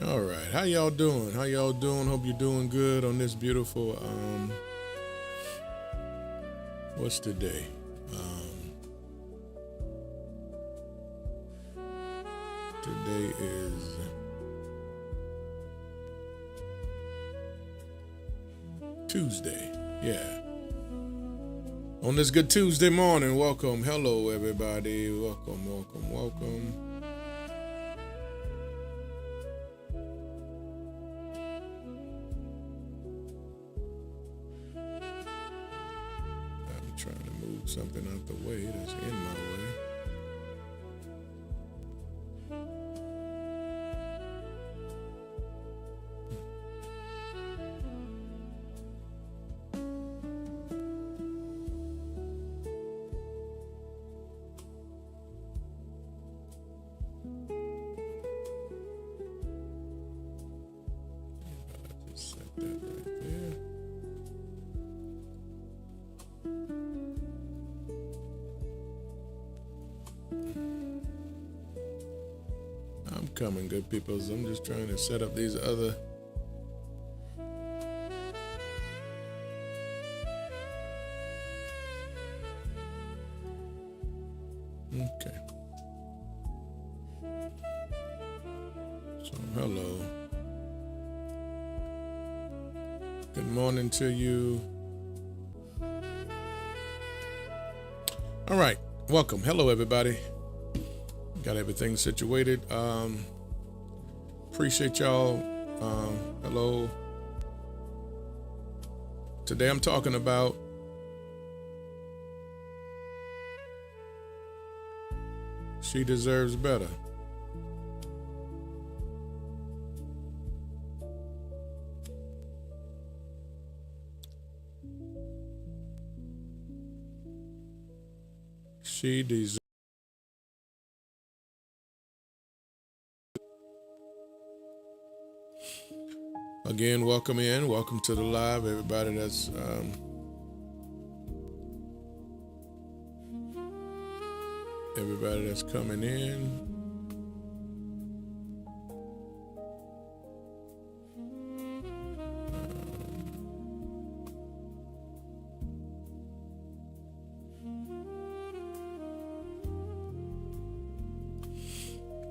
All right, how y'all doing? How y'all doing? Hope you're doing good on this beautiful. What's today? Today is Tuesday. Yeah. On this good Tuesday morning, welcome. Hello, everybody. Welcome, welcome, welcome. I'm trying to move something out the way that's in my way. Just set that right there. I'm coming, good people. I'm just trying to set up these other. Okay. So, hello. Good morning to you. All right. Welcome. Hello, everybody. Got everything situated. Appreciate y'all. Hello. Today I'm talking about she deserves better. She deserves. Again, welcome in. Welcome to the live, everybody that's coming in.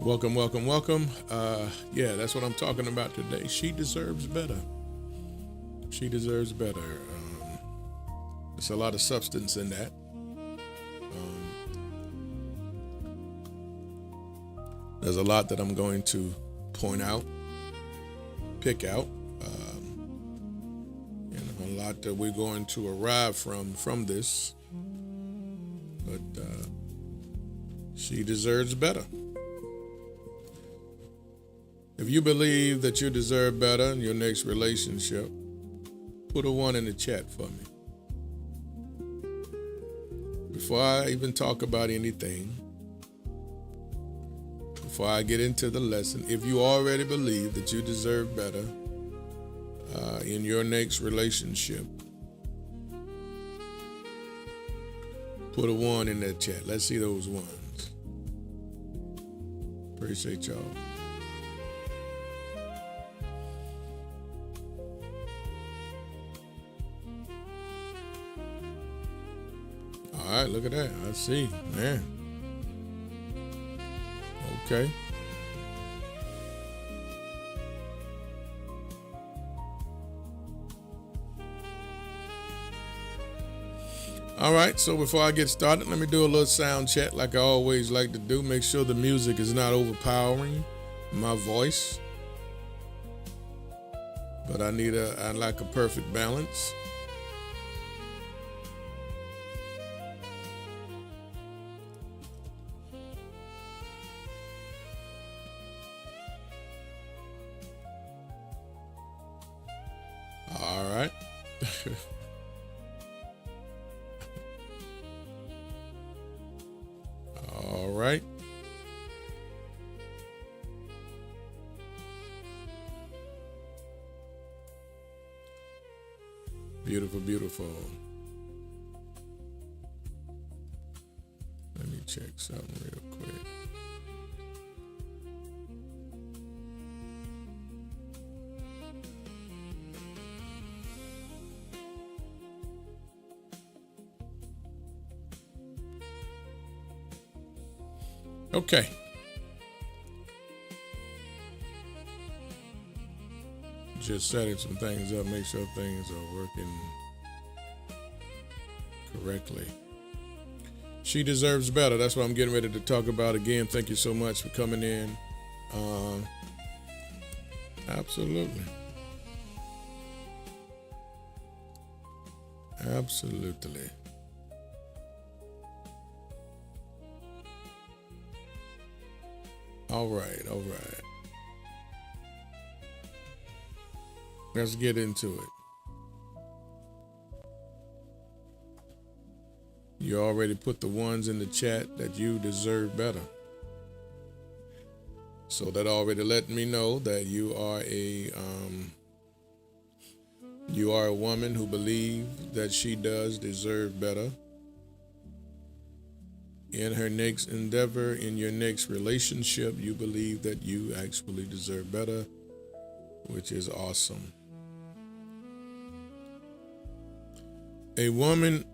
Welcome, welcome, welcome. Yeah, that's what I'm talking about today. She deserves better. She deserves better. There's a lot of substance in that. There's a lot that I'm going to point out, pick out, a lot that we're going to arrive from this. But she deserves better. If you believe that you deserve better in your next relationship, put a 1 in the chat for me. Before I even talk about anything, before I get into the lesson, if you already believe that you deserve better in your next relationship, put a 1 in that chat. Let's see those ones. Appreciate y'all. All right, look at that. I see, man. Okay. All right, so before I get started, let me do a little sound check like I always like to do. Make sure the music is not overpowering my voice. But I like a perfect balance. All right. All right. Beautiful, beautiful. Let me check something real quick. Okay. Just setting some things up, make sure things are working correctly. She deserves better. That's what I'm getting ready to talk about again. Thank you so much for coming in. Absolutely. Absolutely. All right. Let's get into it. You already put the ones in the chat that you deserve better. So that already let me know that you are a woman who believes that she does deserve better. In her next endeavor, in your next relationship, you believe that you actually deserve better, which is awesome. A woman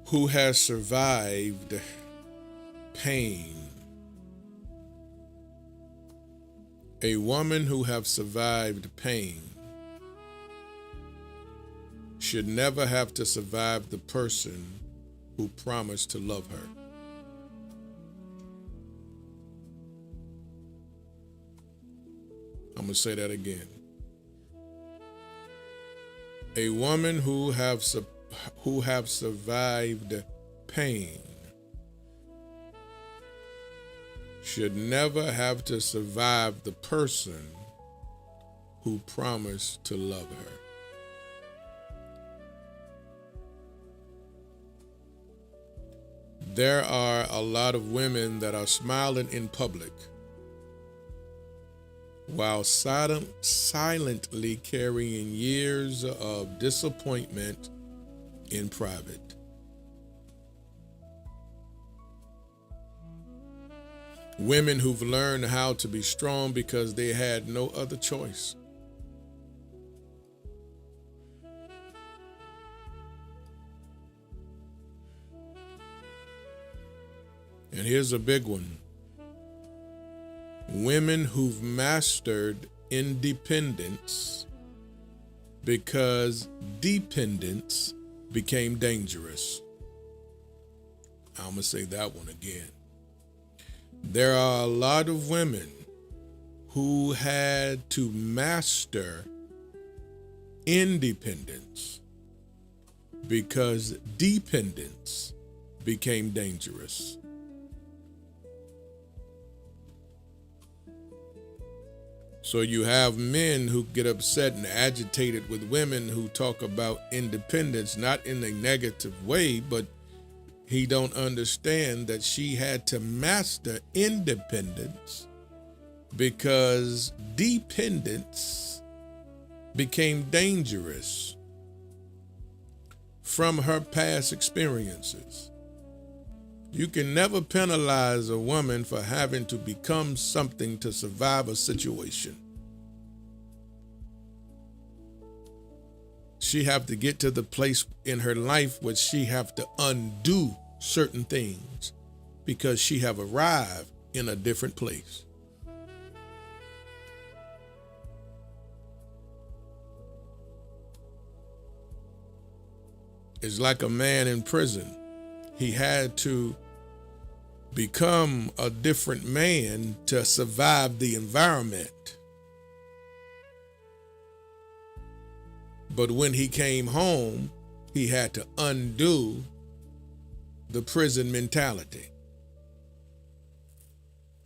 who has survived pain. A woman who has survived pain should never have to survive the person who promised to love her. I'm going to say that again. A woman who have survived pain should never have to survive the person who promised to love her. There are a lot of women that are smiling in public while silently carrying years of disappointment in private. Women who've learned how to be strong because they had no other choice. And here's a big one. Women who've mastered independence because dependence became dangerous. I'm going to say that one again. There are a lot of women who had to master independence because dependence became dangerous. So you have men who get upset and agitated with women who talk about independence, not in a negative way, but he don't understand that she had to master independence because dependence became dangerous from her past experiences. You can never penalize a woman for having to become something to survive a situation. She have to get to the place in her life where she have to undo certain things because she have arrived in a different place. It's like a man in prison. He had to become a different man to survive the environment. But when he came home, he had to undo the prison mentality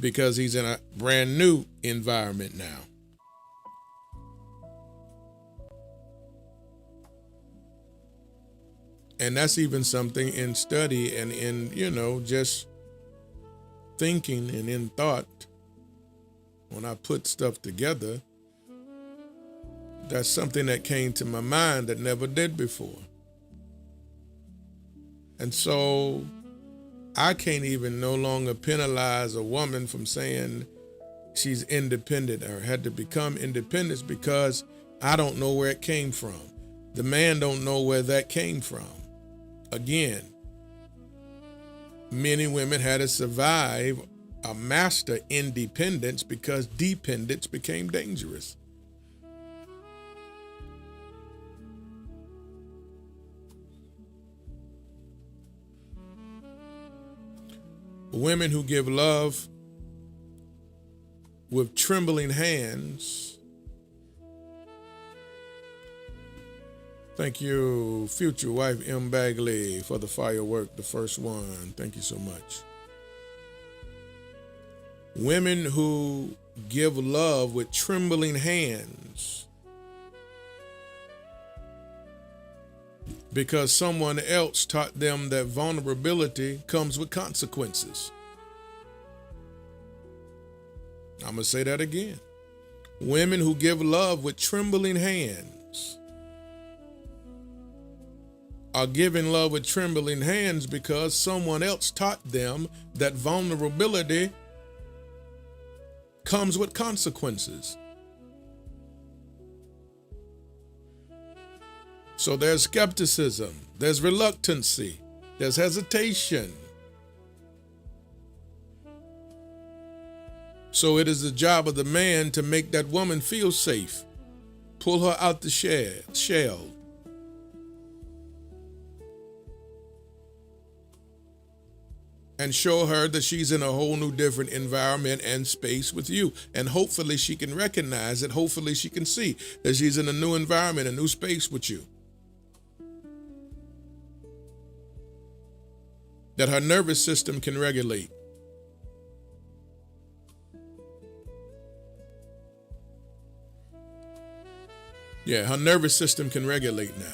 because he's in a brand new environment now. And that's even something in study and in, just thinking and in thought. When I put stuff together, that's something that came to my mind that never did before. And so I can't even no longer penalize a woman from saying she's independent or had to become independent because I don't know where it came from. The man don't know where that came from. Again, many women had to survive a master independence because dependence became dangerous. Women who give love with trembling hands. Thank you, future wife M. Bagley, for the firework, the first one. Thank you so much. Women who give love with trembling hands because someone else taught them that vulnerability comes with consequences. I'm going to say that again. Women who give love with trembling hands are giving love with trembling hands because someone else taught them that vulnerability comes with consequences. So there's skepticism, there's reluctancy, there's hesitation. So it is the job of the man to make that woman feel safe, pull her out the shell. And show her that she's in a whole new different environment and space with you. And hopefully she can recognize it. Hopefully she can see that she's in a new environment, a new space with you. That her nervous system can regulate. Yeah, her nervous system can regulate now.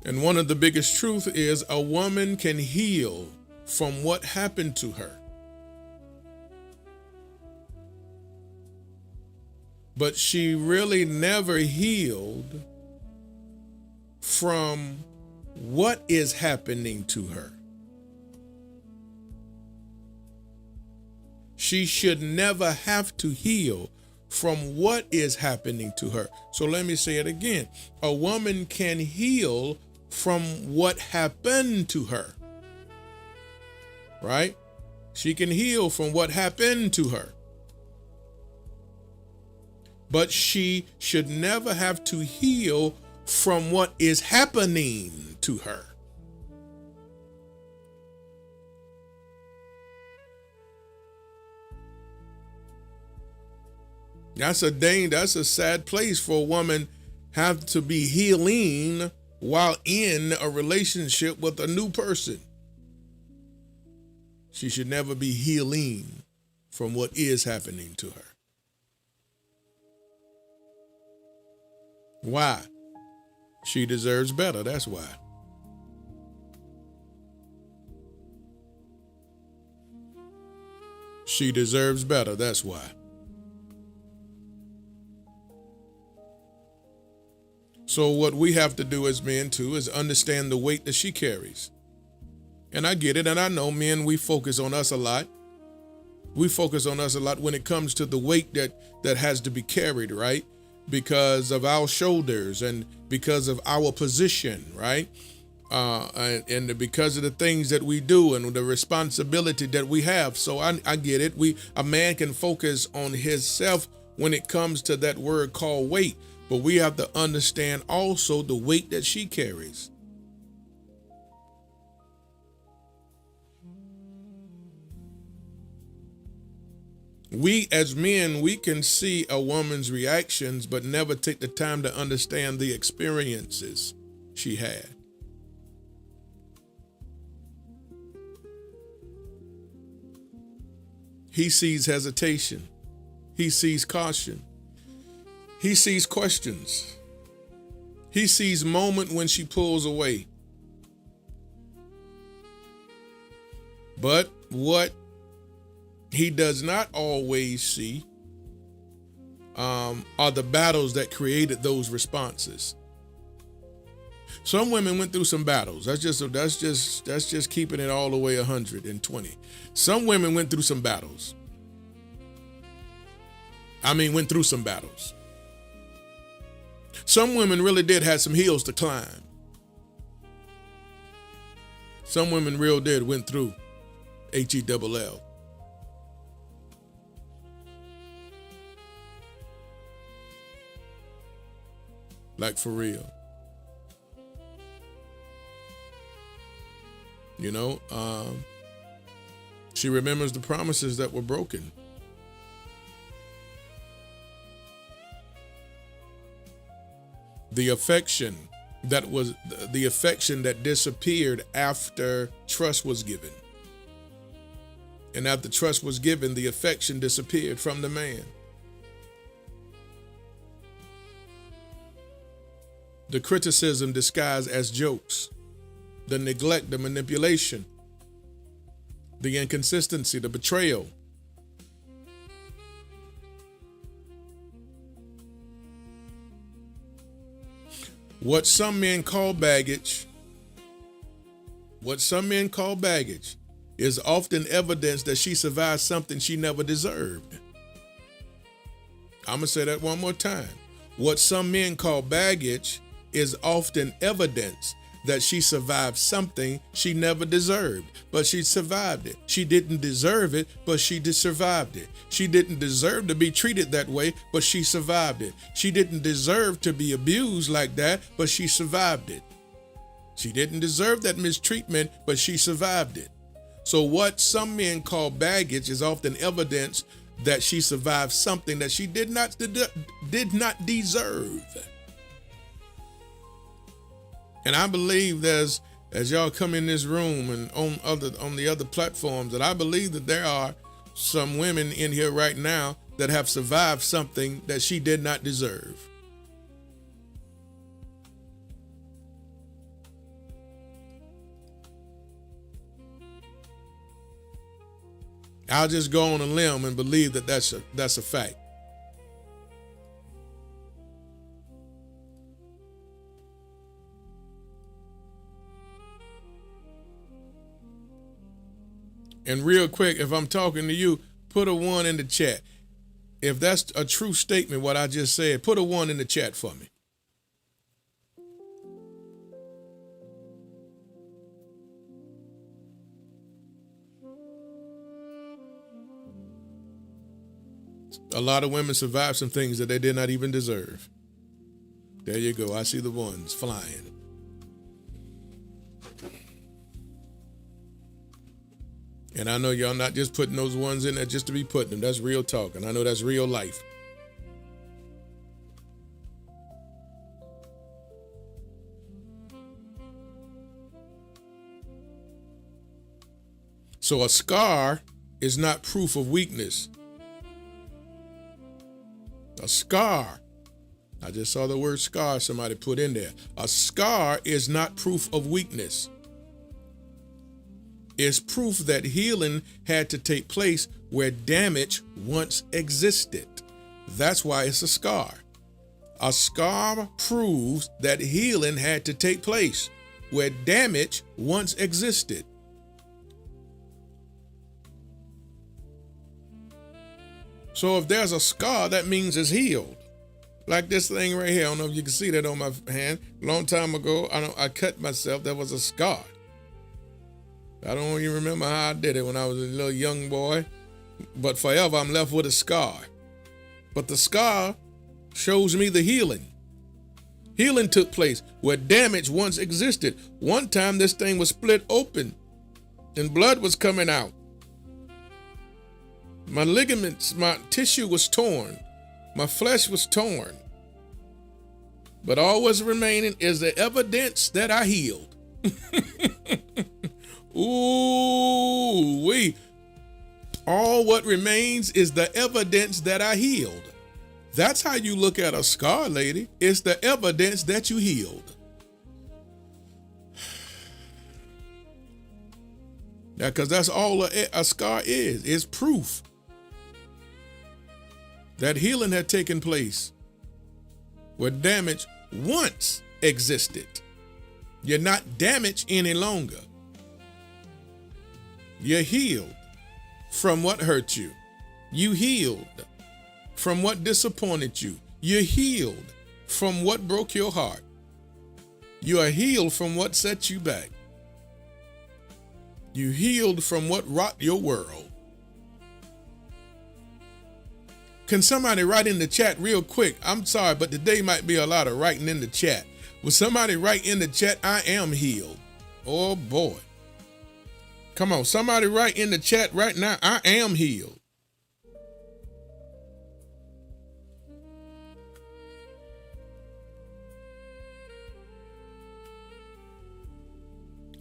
And one of the biggest truths is a woman can heal from what happened to her. But she really never healed from what is happening to her. She should never have to heal from what is happening to her. So let me say it again. A woman can heal from what happened to her, right? She can heal from what happened to her. But she should never have to heal from what is happening to her. That's a sad place for a woman have to be healing while in a relationship with a new person. She should never be healing from what is happening to her. Why? She deserves better, that's why. She deserves better, that's why. So what we have to do as men too is understand the weight that she carries. And I get it, and I know men, we focus on us a lot. We focus on us a lot when it comes to the weight that has to be carried, right? Because of our shoulders and because of our position, right? And because of the things that we do and the responsibility that we have. So I get it. A man can focus on himself when it comes to that word called weight. But we have to understand also the weight that she carries. We as men, we can see a woman's reactions, but never take the time to understand the experiences she had. He sees hesitation. He sees caution. He sees questions. He sees moment when she pulls away. But what he does not always see are the battles that created those responses. Some women went through some battles. That's just keeping it all the way 120. Some women went through some battles. Went through some battles. Some women really did have some hills to climb. Some women real did went through HELL. Like for real. You know, she remembers the promises that were broken. The affection that disappeared after trust was given. And after trust was given, the affection disappeared from the man. The criticism disguised as jokes, the neglect, the manipulation, the inconsistency, the betrayal. What some men call baggage is often evidence that she survived something she never deserved. I'm going to say that one more time. What some men call baggage is often evidence that she survived something she never deserved, but she survived it. She didn't deserve it, but she survived it. She didn't deserve to be treated that way, but she survived it. She didn't deserve to be abused like that, but she survived it. She didn't deserve that mistreatment, but she survived it. So what some men call baggage is often evidence that she survived something that she did not deserve. And I believe as y'all come in this room and on the other platforms, that I believe that there are some women in here right now that have survived something that she did not deserve. I'll just go on a limb and believe that that's a fact. And real quick, if I'm talking to you, put a 1 in the chat. If that's a true statement, what I just said, put a 1 in the chat for me. A lot of women survive some things that they did not even deserve. There you go. I see the ones flying. And I know y'all not just putting those ones in there just to be putting them. That's real talk. And I know that's real life. So a scar is not proof of weakness. A scar, I just saw the word scar somebody put in there. A scar is not proof of weakness. It's proof that healing had to take place where damage once existed. That's why it's a scar. A scar proves that healing had to take place where damage once existed. So if there's a scar, that means it's healed. Like this thing right here. I don't know if you can see that on my hand. A long time ago, I cut myself. There was a scar. I don't even remember how I did it when I was a little young boy. But forever, I'm left with a scar. But the scar shows me the healing. Healing took place where damage once existed. One time, this thing was split open and blood was coming out. My ligaments, my tissue was torn. My flesh was torn. But all was remaining is the evidence that I healed. Ooh, all what remains is the evidence that I healed. That's how you look at a scar, lady. It's the evidence that you healed. Now, because that's all a scar is. It's proof that healing had taken place where damage once existed. You're not damaged any longer. You're healed from what hurt you. You healed from what disappointed you. You're healed from what broke your heart. You are healed from what set you back. You healed from what rocked your world. Can somebody write in the chat real quick? I'm sorry, but today might be a lot of writing in the chat. Will somebody write in the chat, I am healed? Oh boy. Come on, somebody write in the chat right now, I am healed.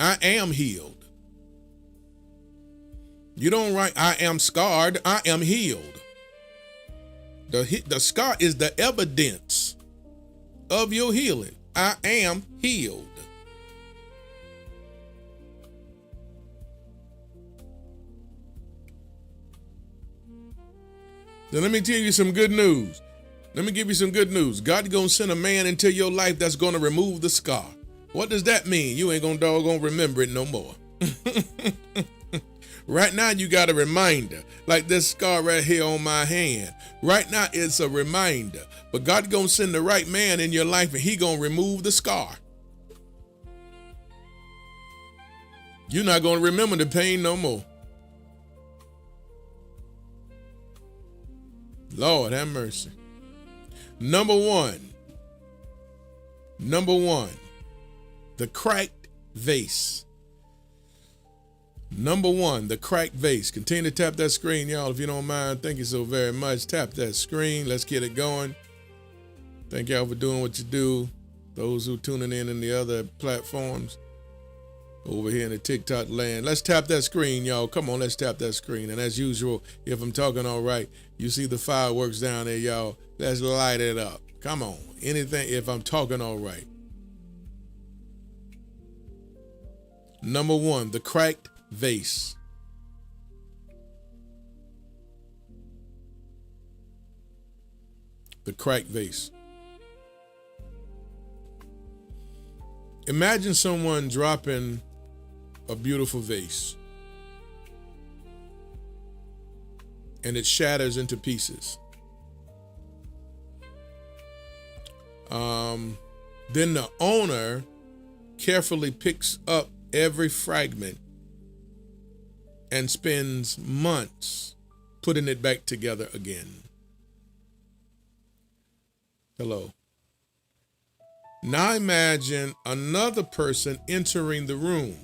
I am healed. You don't write, I am scarred, I am healed. The scar is the evidence of your healing. I am healed. Then let me tell you some good news. Let me give you some good news. God's going to send a man into your life that's going to remove the scar. What does that mean? You ain't going to doggone remember it no more. Right now, you got a reminder, like this scar right here on my hand. Right now, it's a reminder. But God's going to send the right man in your life, and He's going to remove the scar. You're not going to remember the pain no more. Lord, have mercy. Number one, the cracked vase. Number one, the cracked vase. Continue to tap that screen, y'all, if you don't mind. Thank you so very much. Tap that screen. Let's get it going. Thank y'all for doing what you do. Those who tuning in the other platforms over here in the TikTok land. Let's tap that screen, y'all. Come on, let's tap that screen. And as usual, if I'm talking all right, you see the fireworks down there, y'all. Let's light it up. Come on. Anything, if I'm talking all right. Number one, the cracked vase. The cracked vase. Imagine someone dropping a beautiful vase and it shatters into pieces. Then the owner carefully picks up every fragment and spends months putting it back together again. Hello. Now imagine another person entering the room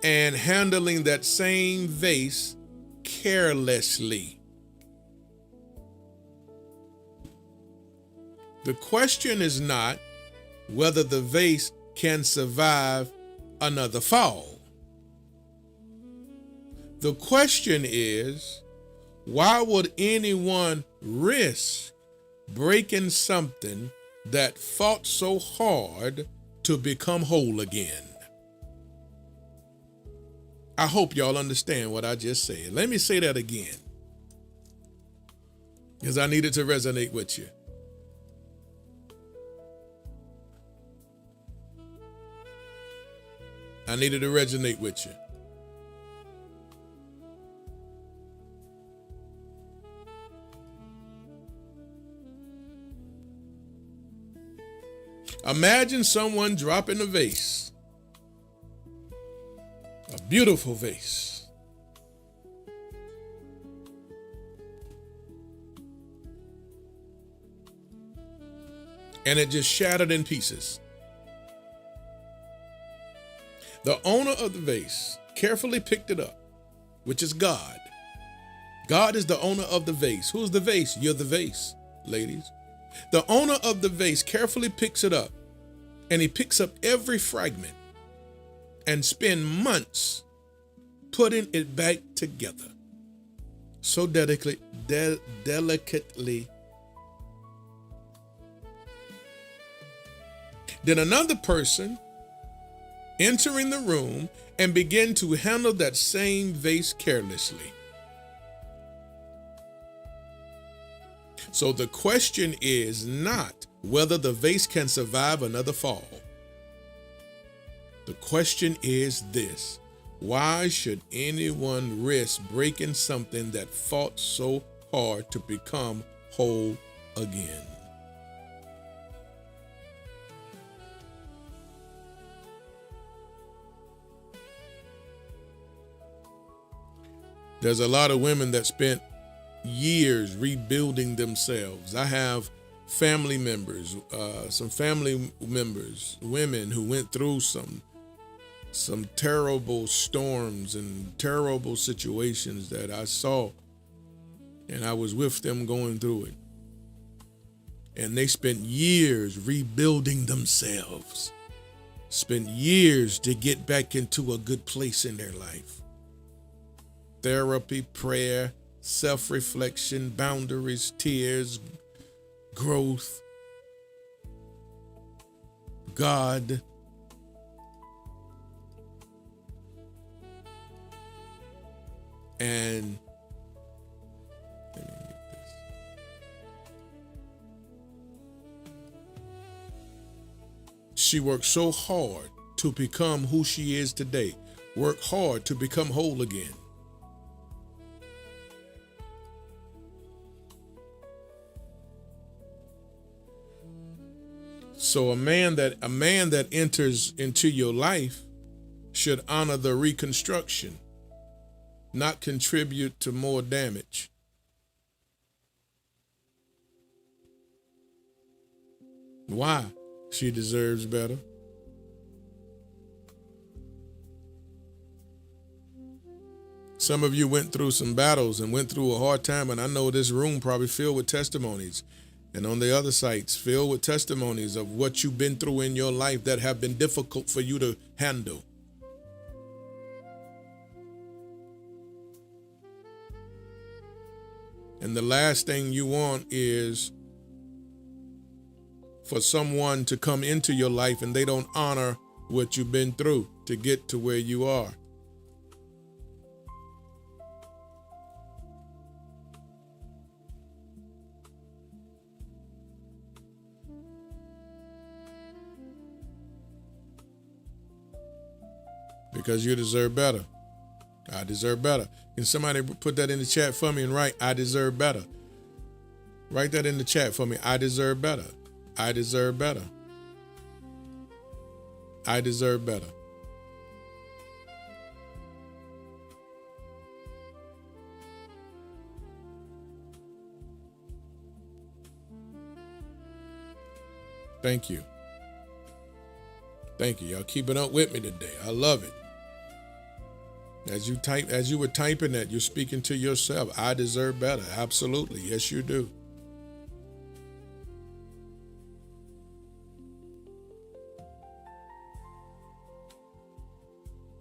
and handling that same vase carelessly. The question is not whether the vase can survive another fall. The question is, why would anyone risk breaking something that fought so hard to become whole again? I hope y'all understand what I just said. Let me say that again, because I needed to resonate with you. I needed to resonate with you. Imagine someone dropping a vase, a beautiful vase, and it just shattered in pieces. The owner of the vase carefully picked it up, which is God. God is the owner of the vase. Who's the vase? You're the vase, ladies. The owner of the vase carefully picks it up, and he picks up every fragment and spends months putting it back together so delicately. Then another person entering the room and begin to handle that same vase carelessly. So the question is not whether the vase can survive another fall. The question is this: why should anyone risk breaking something that fought so hard to become whole again. There's a lot of women that spent years rebuilding themselves. I have family members, women who went through some terrible storms and terrible situations that I saw, and I was with them going through it. And they spent years rebuilding themselves, spent years to get back into a good place in their life. Therapy, prayer, self-reflection, boundaries, tears, growth, God. And let me get this. She worked so hard to become who she is today. Work hard to become whole again. So a man that enters into your life should honor the reconstruction, not contribute to more damage. Why? She deserves better. Some of you went through some battles and went through a hard time, and I know this room probably filled with testimonies. And on the other sites, filled with testimonies of what you've been through in your life that have been difficult for you to handle. And the last thing you want is for someone to come into your life and they don't honor what you've been through to get to where you are. Because you deserve better. I deserve better. Can somebody put that in the chat for me and write, I deserve better? Write that in the chat for me. I deserve better. I deserve better. I deserve better. Thank you. Thank you. Y'all keeping up with me today. I love it. As you were typing that, you're speaking to yourself. I deserve better. Absolutely. Yes, you do.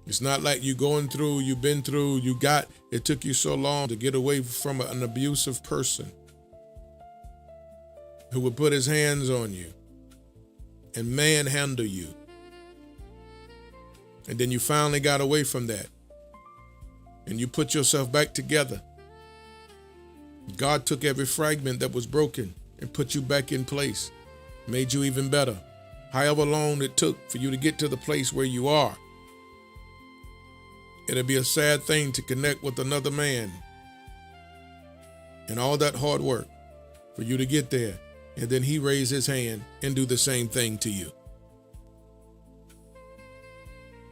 It's not like you've been through, it took you so long to get away from an abusive person who would put his hands on you and manhandle you. And then you finally got away from that. And you put yourself back together. God took every fragment that was broken and put you back in place, made you even better. However long it took for you to get to the place where you are. It'll be a sad thing to connect with another man and all that hard work for you to get there. And then he raise his hand and do the same thing to you.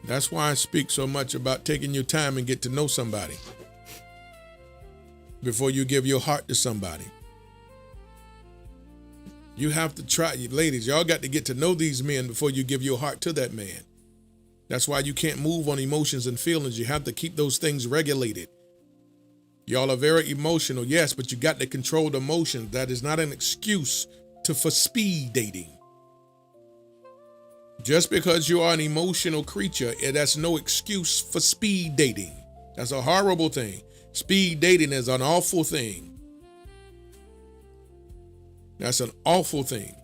That's why I speak so much about taking your time and get to know somebody before you give your heart to somebody. You have to try, ladies, y'all got to get to know these men before you give your heart to that man. That's why you can't move on emotions and feelings. You have to keep those things regulated. Y'all are very emotional, yes, but you got to control the emotions. That is not an excuse for speed dating. Just because you are an emotional creature, that's no excuse for speed dating. That's a horrible thing. Speed dating is an awful thing. That's an awful thing.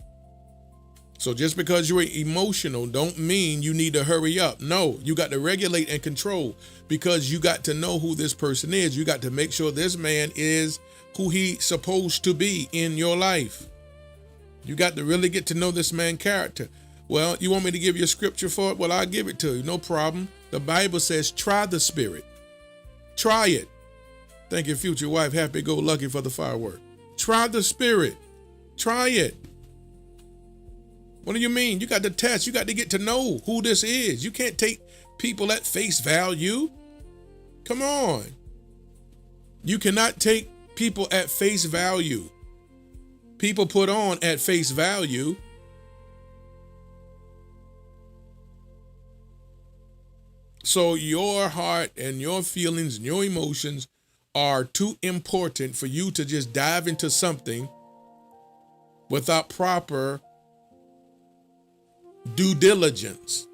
So just because you're emotional don't mean you need to hurry up. No, you got to regulate and control because you got to know who this person is. You got to make sure this man is who he's supposed to be in your life. You got to really get to know this man's character. Well, you want me to give you a scripture for it? Well, I'll give it to you. No problem. The Bible says, try the spirit. Try it. Thank your future wife, happy-go-lucky for the firework. Try the Spirit. Try it. What do you mean? You got to test. You got to get to know who this is. You can't take people at face value. Come on. You cannot take people at face value. People put on at face value. So your heart and your feelings and your emotions are too important for you to just dive into something without proper due diligence.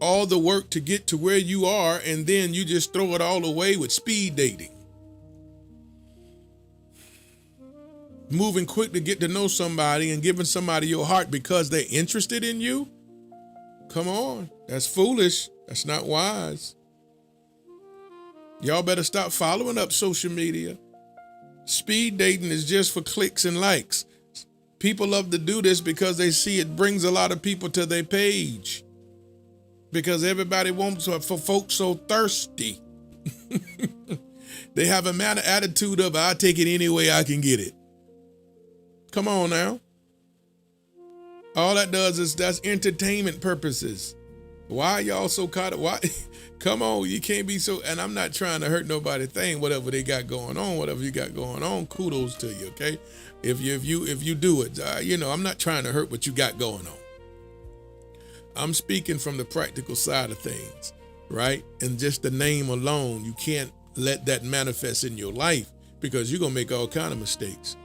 All the work to get to where you are, and then you just throw it all away with speed dating. Moving quick to get to know somebody and giving somebody your heart because they're interested in you. Come on, that's foolish. That's not wise. Y'all better stop following up social media. Speed dating is just for clicks and likes. People love to do this because they see it brings a lot of people to their page. Because everybody wants for folks so thirsty. They have a attitude of, I'll take it any way I can get it. Come on now. All that does is that's entertainment purposes. Why are y'all so caught up? Why? Come on, you can't be so, and I'm not trying to hurt nobody thing, whatever they got going on, whatever you got going on, kudos to you, okay? If you do it, I'm not trying to hurt what you got going on. I'm speaking from the practical side of things, right? And just the name alone, you can't let that manifest in your life because you're going to make all kind of mistakes.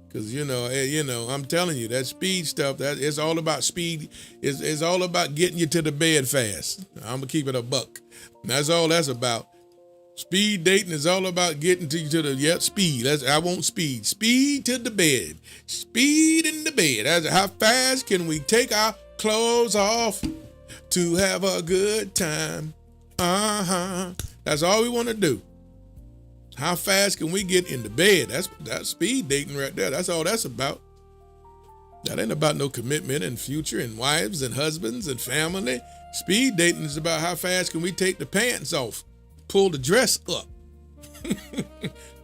Because, I'm telling you, that speed stuff, that it's all about speed. It's all about getting you to the bed fast. I'm going to keep it a buck. That's all that's about. Speed dating is all about getting to speed. I want speed. Speed to the bed. Speed in the bed. That's how fast can we take our clothes off to have a good time? That's all we want to do. How fast can we get in the bed? That's speed dating right there. That's all that's about. That ain't about no commitment and future and wives and husbands and family. Speed dating is about how fast can we take the pants off, pull the dress up.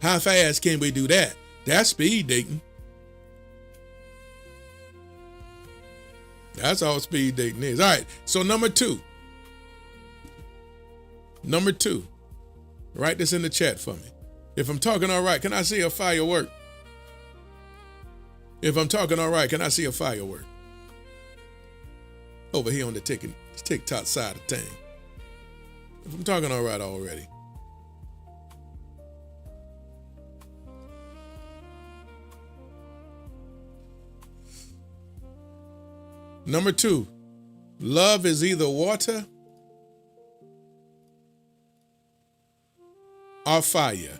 How fast can we do that? That's speed dating. That's all speed dating is. All right, so number two. Write this in the chat for me. If I'm talking all right, can I see a firework? If I'm talking all right, can I see a firework? Over here on the TikTok side of thing. If I'm talking all right already. Number 2, love is either water or fire.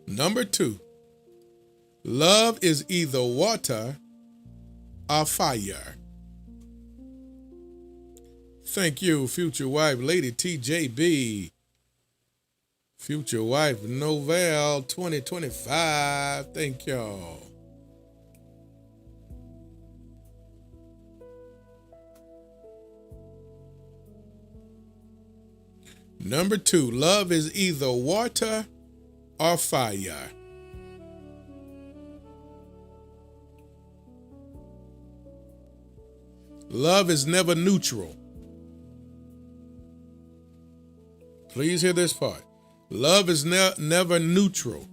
Number 2, love is either water or fire. Thank you, future wife, Lady TJB. Future wife, Novell 2025. Thank y'all. Number 2, love is either water or fire. Love is never neutral. Please hear this part. Love is never neutral.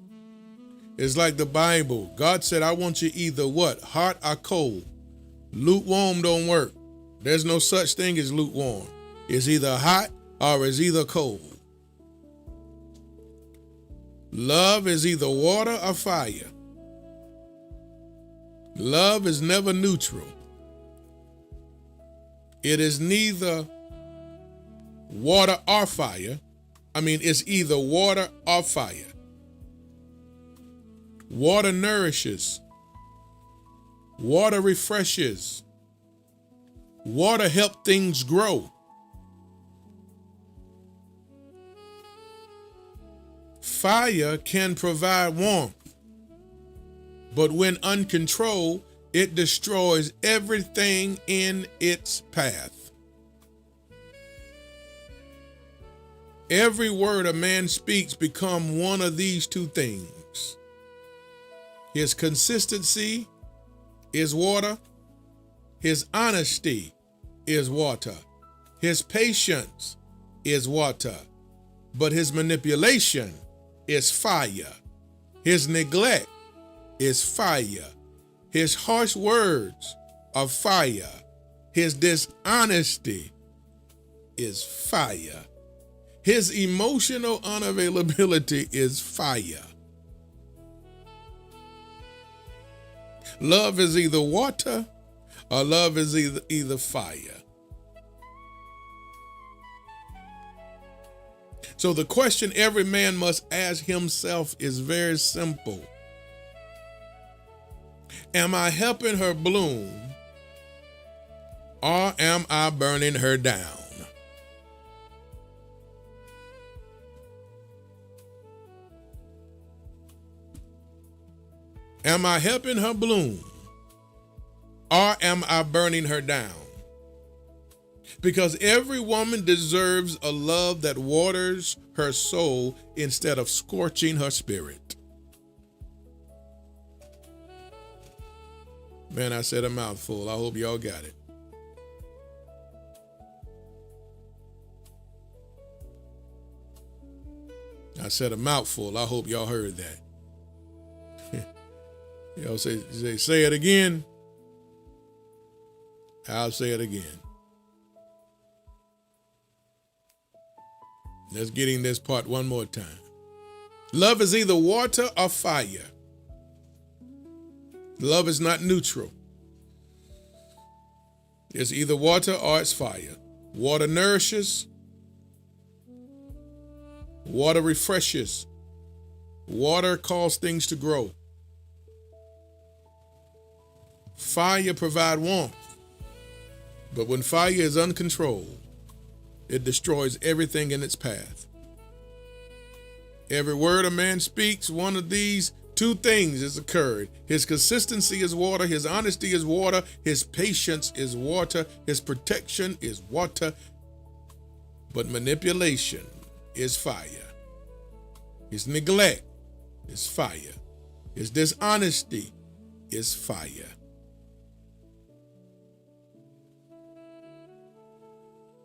It's like the Bible. God said, I want you either what? Hot or cold. Lukewarm don't work. There's no such thing as lukewarm. It's either hot or it's either cold. Love is either water or fire. Love is never neutral. It is neither water or fire. It's either water or fire. Water nourishes. Water refreshes. Water helps things grow. Fire can provide warmth, but when uncontrolled, it destroys everything in its path. Every word a man speaks become one of these two things. His consistency is water. His honesty is water. His patience is water. But his manipulation is fire. His neglect is fire. His harsh words are fire. His dishonesty is fire. His emotional unavailability is fire. Love is either water or love is either fire. So the question every man must ask himself is very simple. Am I helping her bloom or am I burning her down? Am I helping her bloom or am I burning her down? Because every woman deserves a love that waters her soul instead of scorching her spirit. Man, I said a mouthful. I hope y'all got it. I said a mouthful. I hope y'all heard that. Y'all say it again. I'll say it again. Let's get in this part one more time. Love is either water or fire. Love is not neutral. It's either water or it's fire. Water nourishes. Water refreshes. Water causes things to grow. Fire provides warmth. But when fire is uncontrolled, it destroys everything in its path. Every word a man speaks, one of these two things has occurred. His consistency is water. His honesty is water. His patience is water. His protection is water. But manipulation is fire. His neglect is fire. His dishonesty is fire.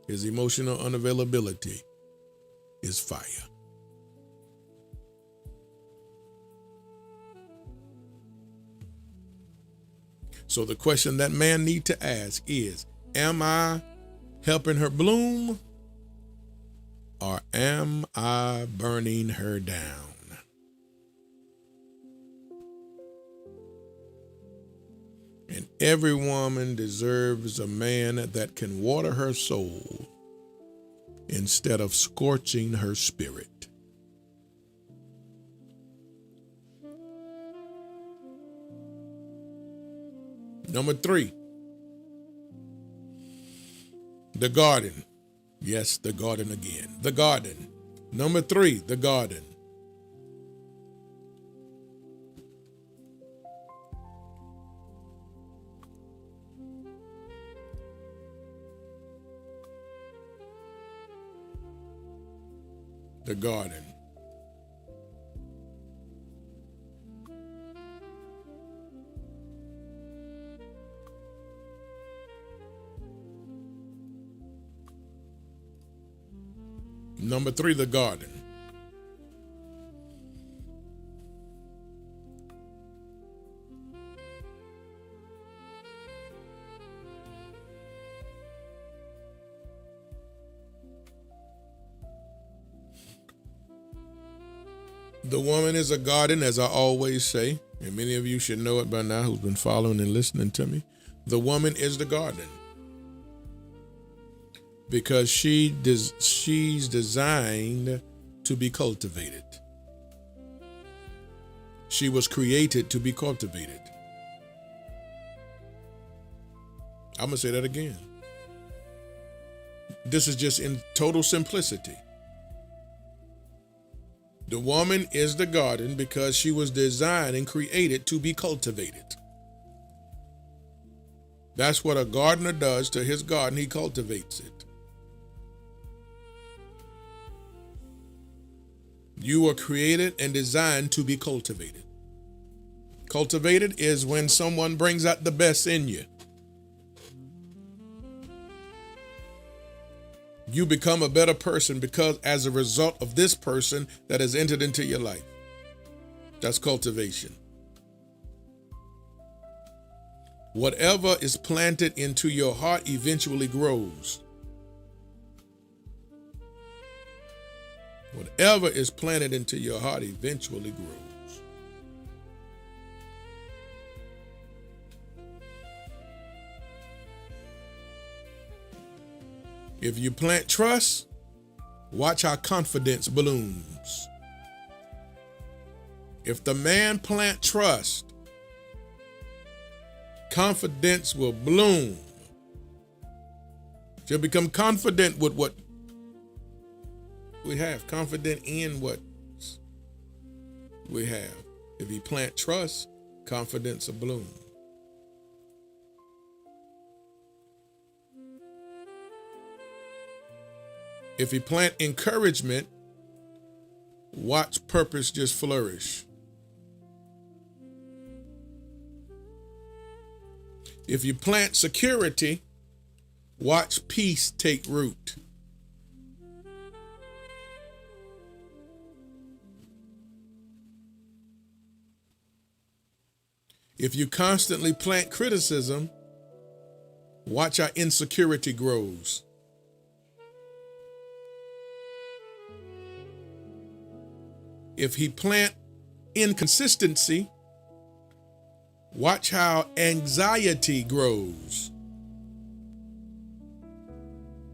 His emotional unavailability is fire. So the question that man need to ask is, am I helping her bloom or am I burning her down? And every woman deserves a man that can water her soul instead of scorching her spirit. Number 3, the garden. Yes, the garden again. The garden. Number 3, the garden. The garden. Number 3, the garden. The woman is a garden, as I always say, and many of you should know it by now who's been following and listening to me. The woman is the garden because she's designed to be cultivated. She was created to be cultivated. I'm going to say that again. This is just in total simplicity. The woman is the garden because she was designed and created to be cultivated. That's what a gardener does to his garden. He cultivates it. You were created and designed to be cultivated. Cultivated is when someone brings out the best in you. You become a better person because as a result of this person that has entered into your life. That's cultivation. Whatever is planted into your heart eventually grows. Whatever is planted into your heart eventually grows. If you plant trust, watch how confidence blooms. If the man plant trust, confidence will bloom. You'll become confident with what we have, confident in what we have. If you plant trust, confidence will bloom. If you plant encouragement, watch purpose just flourish. If you plant security, watch peace take root. If you constantly plant criticism, watch how insecurity grows. If he plant inconsistency, watch how anxiety grows.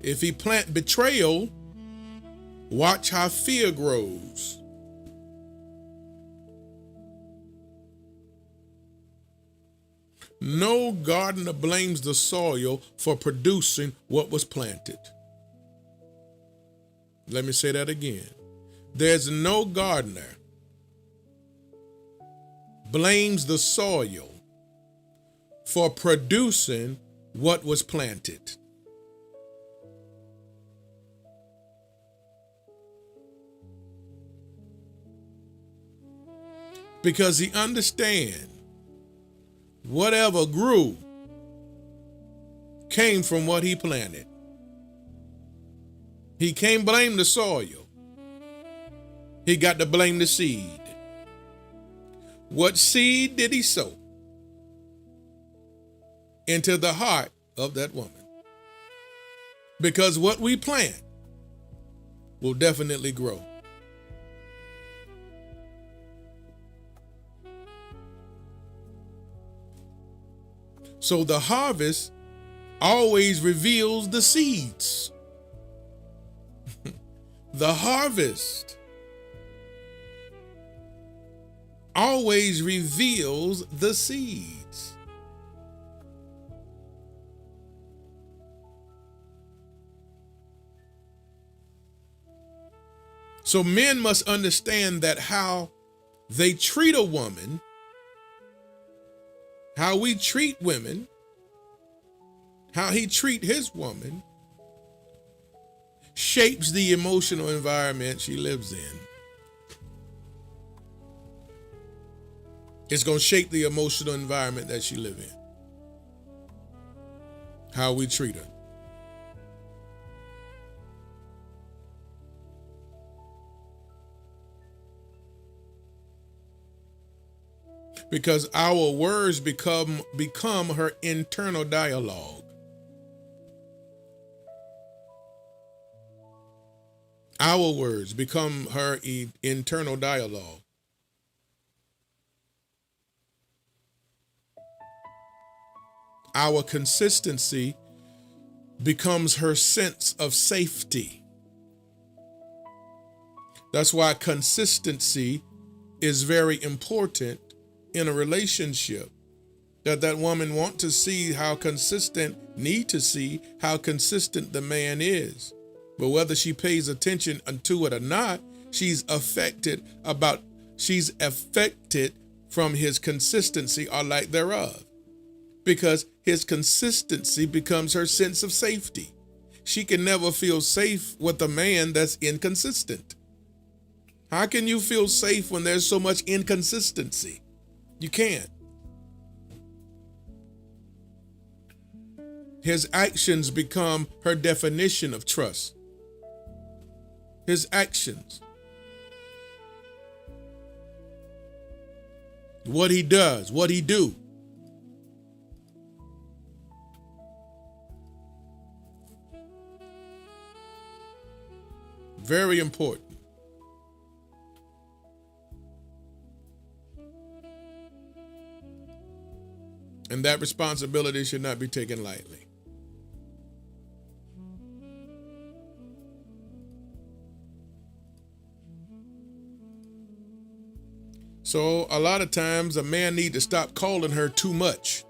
If he plant betrayal, watch how fear grows. No gardener blames the soil for producing what was planted. Let me say that again. There's no gardener blames the soil for producing what was planted. Because he understands whatever grew came from what he planted. He can't blame the soil. He got to blame the seed. What seed did he sow into the heart of that woman? Because what we plant will definitely grow. So the harvest always reveals the seeds. The harvest always reveals the seeds. So men must understand that how they treat a woman, how we treat women, how he treat his woman, shapes the emotional environment she lives in. It's going to shape the emotional environment that she lives in. How we treat her. Because our words become her internal dialogue. Our words become her internal dialogue. Our consistency becomes her sense of safety. That's why consistency is very important in a relationship. That woman want to see how consistent, need to see how consistent the man is. But whether she pays attention to it or not, she's affected from his consistency or lack thereof. Because his consistency becomes her sense of safety. She can never feel safe with a man that's inconsistent. How can you feel safe when there's so much inconsistency? You can't. His actions become her definition of trust. His actions. What he does, what he do. Very important. And that responsibility should not be taken lightly. So a lot of times a man needs to stop calling her too much.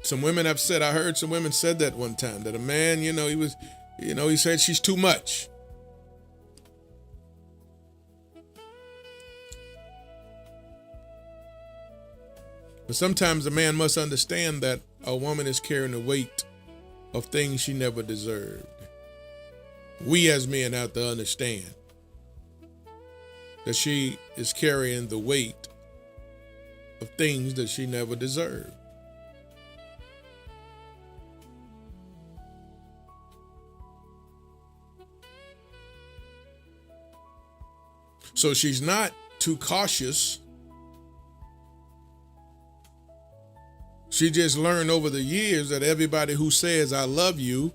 Some women have said, I heard some women said that one time, that a man, he said she's too much. But sometimes a man must understand that a woman is carrying the weight of things she never deserved. We as men have to understand that she is carrying the weight of things that she never deserved. So she's not too cautious. She just learned over the years that everybody who says I love you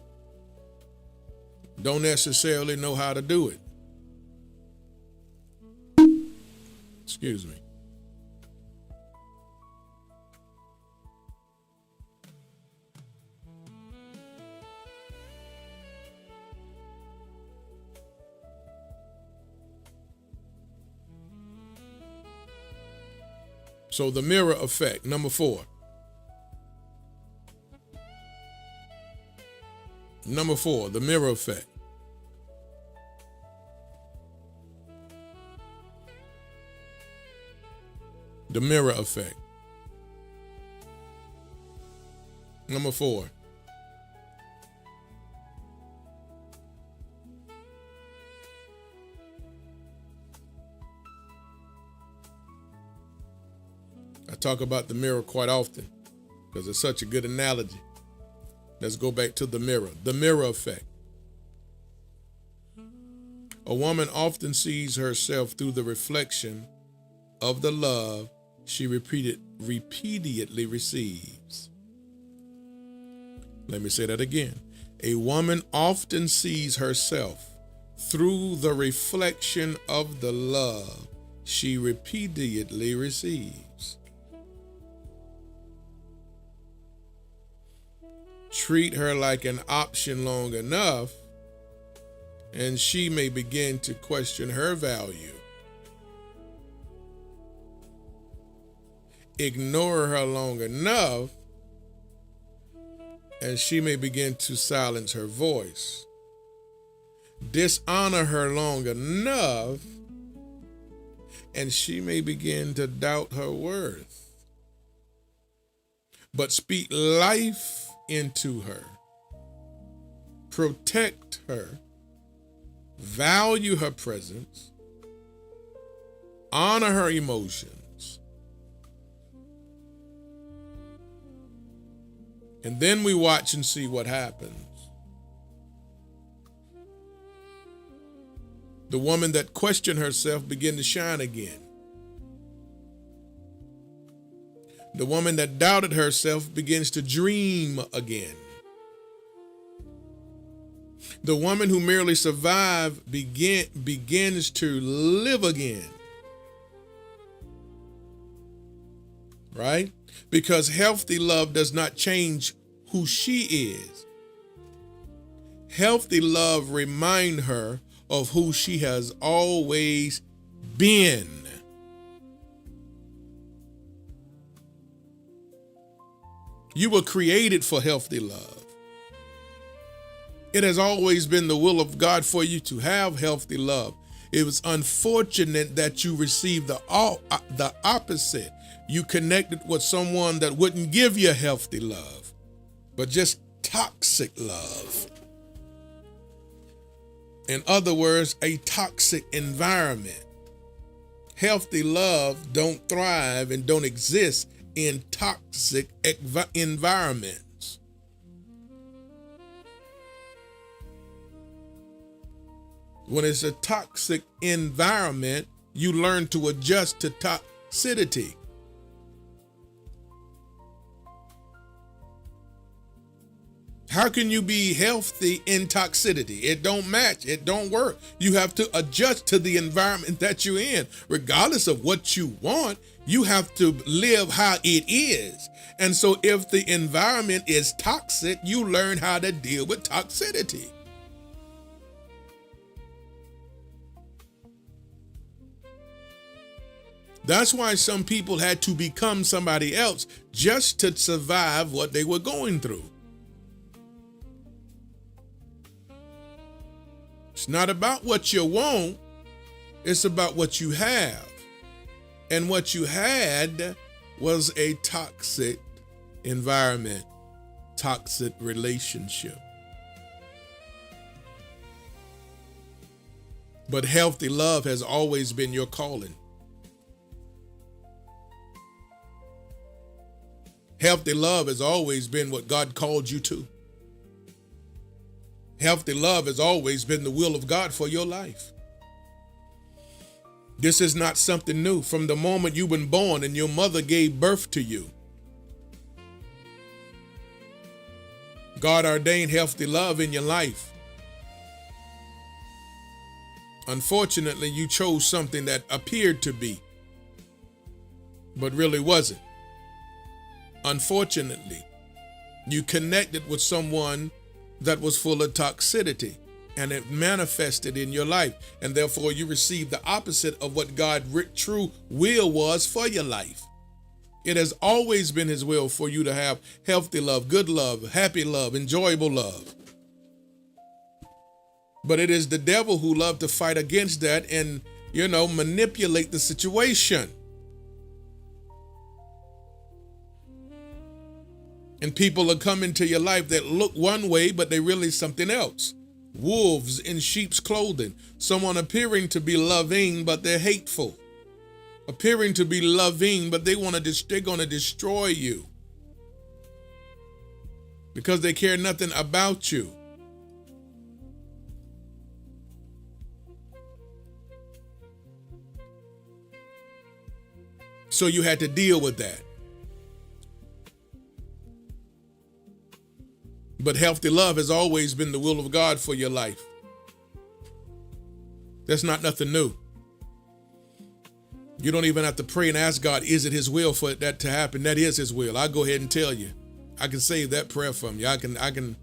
don't necessarily know how to do it. Excuse me. So the mirror effect, number 4. Number 4, the mirror effect. The mirror effect. Number 4. I talk about the mirror quite often because it's such a good analogy. Let's go back to the mirror effect. A woman often sees herself through the reflection of the love she repeatedly receives. Let me say that again. A woman often sees herself through the reflection of the love she repeatedly receives. Treat her like an option long enough, and she may begin to question her value. Ignore her long enough, and she may begin to silence her voice. Dishonor her long enough, and she may begin to doubt her worth. But speak life into her. Protect her. Value her presence. Honor her emotions. And then we watch and see what happens. The woman that questioned herself began to shine again. The woman that doubted herself begins to dream again. The woman who merely survived begins to live again. Right? Because healthy love does not change who she is. Healthy love reminds her of who she has always been. You were created for healthy love. It has always been the will of God for you to have healthy love. It was unfortunate that you received the opposite. You connected with someone that wouldn't give you healthy love, but just toxic love. In other words, a toxic environment. Healthy love don't thrive and don't exist in toxic environments. When it's a toxic environment, you learn to adjust to toxicity. How can you be healthy in toxicity? It don't match. It don't work. You have to adjust to the environment that you're in. Regardless of what you want, you have to live how it is. And so if the environment is toxic, you learn how to deal with toxicity. That's why some people had to become somebody else just to survive what they were going through. It's not about what you want, it's about what you have. And what you had was a toxic environment, toxic relationship. But healthy love has always been your calling. Healthy love has always been what God called you to. Healthy love has always been the will of God for your life. This is not something new. From the moment you've been born and your mother gave birth to you, God ordained healthy love in your life. Unfortunately, you chose something that appeared to be, but really wasn't. Unfortunately, you connected with someone that was full of toxicity, and it manifested in your life, and therefore you received the opposite of what God's true will was for your life. It has always been his will for you to have healthy love, good love, happy love, enjoyable love. But it is the devil who loves to fight against that and, manipulate the situation. And people are coming to your life that look one way, but they really something else. Wolves in sheep's clothing. Someone appearing to be loving, but they're hateful. Appearing to be loving, but they're going to destroy you. Because they care nothing about you. So you had to deal with that. But healthy love has always been the will of God for your life. That's not nothing new. You don't even have to pray and ask God, is it his will for that to happen? That is his will. I'll go ahead and tell you. I can save that prayer from you. I can.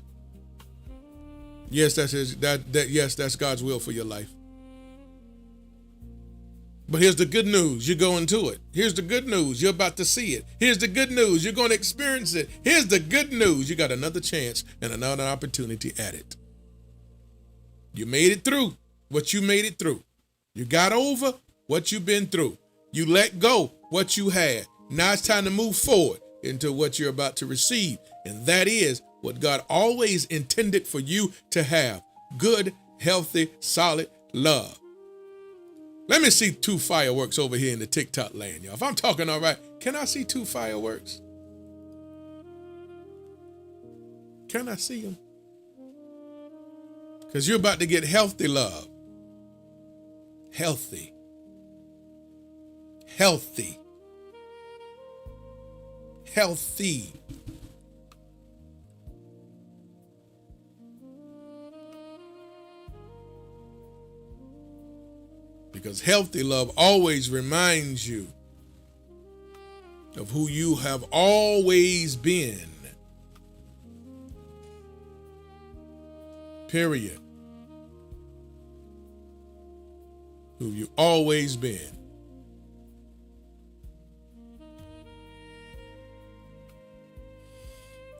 Yes, that's God's will for your life. But here's the good news. You're going to it. Here's the good news. You're about to see it. Here's the good news. You're going to experience it. Here's the good news. You got another chance and another opportunity at it. You made it through what you made it through. You got over what you've been through. You let go what you had. Now it's time to move forward into what you're about to receive. And that is what God always intended for you to have. Good, healthy, solid love. Let me see 2 fireworks over here in the TikTok land, y'all. If I'm talking all right, can I see 2 fireworks? Can I see them? Because you're about to get healthy love. Healthy. Healthy. Healthy. Because healthy love always reminds you of who you have always been. Period. Who you always been.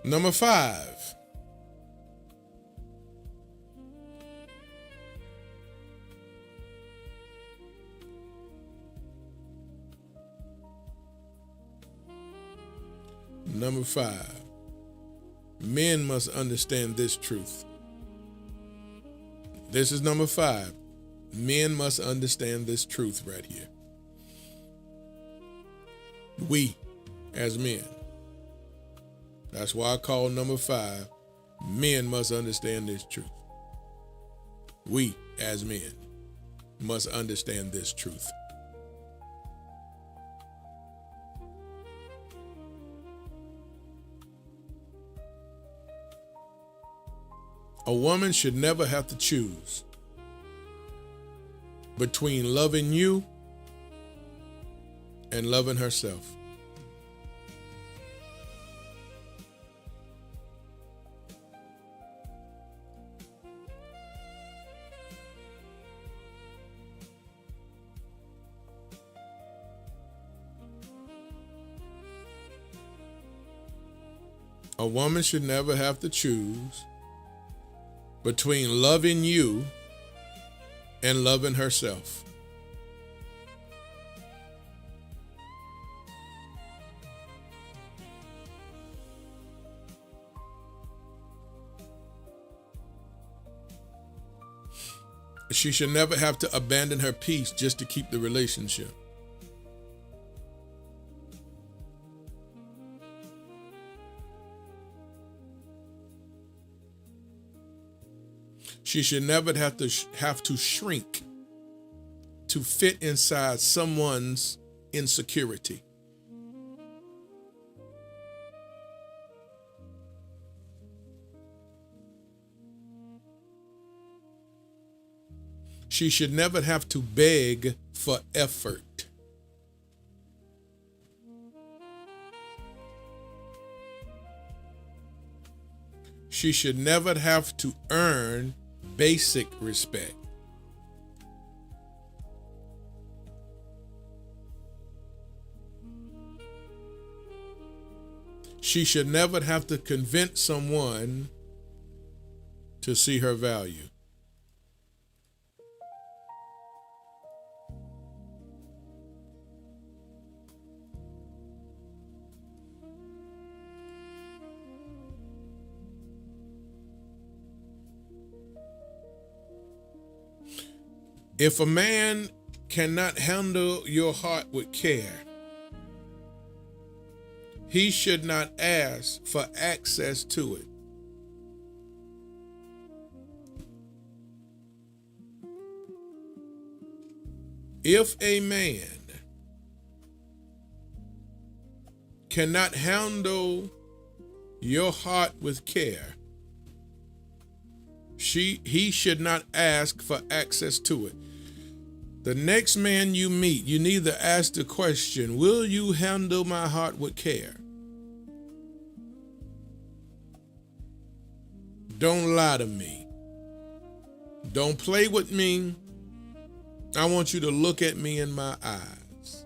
Number 5. Number 5, men must understand this truth. This is number 5. Men must understand this truth right here. We, as men. That's why I call number 5, men must understand this truth. We, as men, must understand this truth. A woman should never have to choose between loving you and loving herself. A woman should never have to choose between loving you and loving herself. She should never have to abandon her peace just to keep the relationship. She should never have to shrink to fit inside someone's insecurity. She should never have to beg for effort. She should never have to earn basic respect. She should never have to convince someone to see her value. If a man cannot handle your heart with care, he should not ask for access to it. If a man cannot handle your heart with care, he should not ask for access to it. The next man you meet, you need to ask the question, will you handle my heart with care? Don't lie to me. Don't play with me. I want you to look at me in my eyes.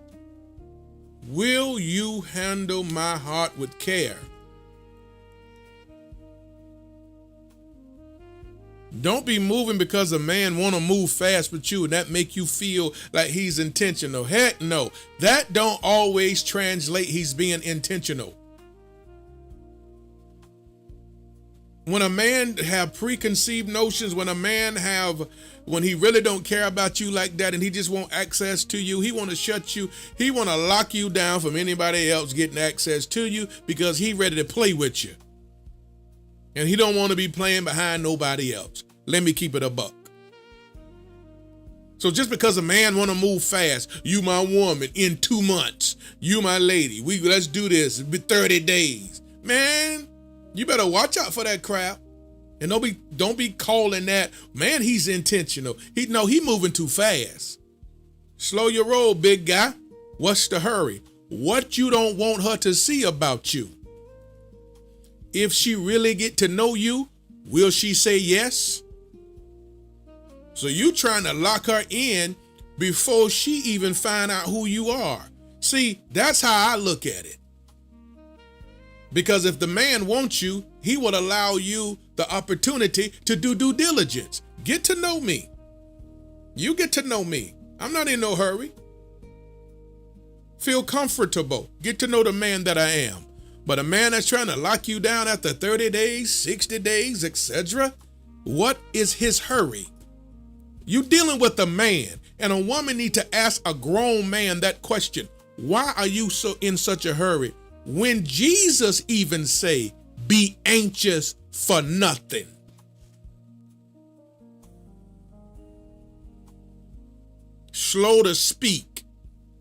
Will you handle my heart with care? Don't be moving because a man want to move fast with you and that make you feel like he's intentional. Heck no, that don't always translate he's being intentional. When a man have preconceived notions, when he really don't care about you like that and he just want access to you, he want to shut you, he want to lock you down from anybody else getting access to you because he ready to play with you. And he don't want to be playing behind nobody else. Let me keep it a buck. So just because a man want to move fast, you my woman, in 2 months, you my lady, let's do this, it'll be 30 days. Man, you better watch out for that crap. And don't be calling that, man, he's intentional. He moving too fast. Slow your roll, big guy. What's the hurry? What you don't want her to see about you? If she really get to know you, will she say yes? So you trying to lock her in before she even find out who you are. See, that's how I look at it. Because if the man wants you, he will allow you the opportunity to do due diligence. Get to know me. You get to know me. I'm not in no hurry. Feel comfortable. Get to know the man that I am. But a man that's trying to lock you down after 30 days, 60 days, etc., what is his hurry? You dealing with a man, and a woman need to ask a grown man that question. Why are you so in such a hurry? When Jesus even say, be anxious for nothing. Slow to speak,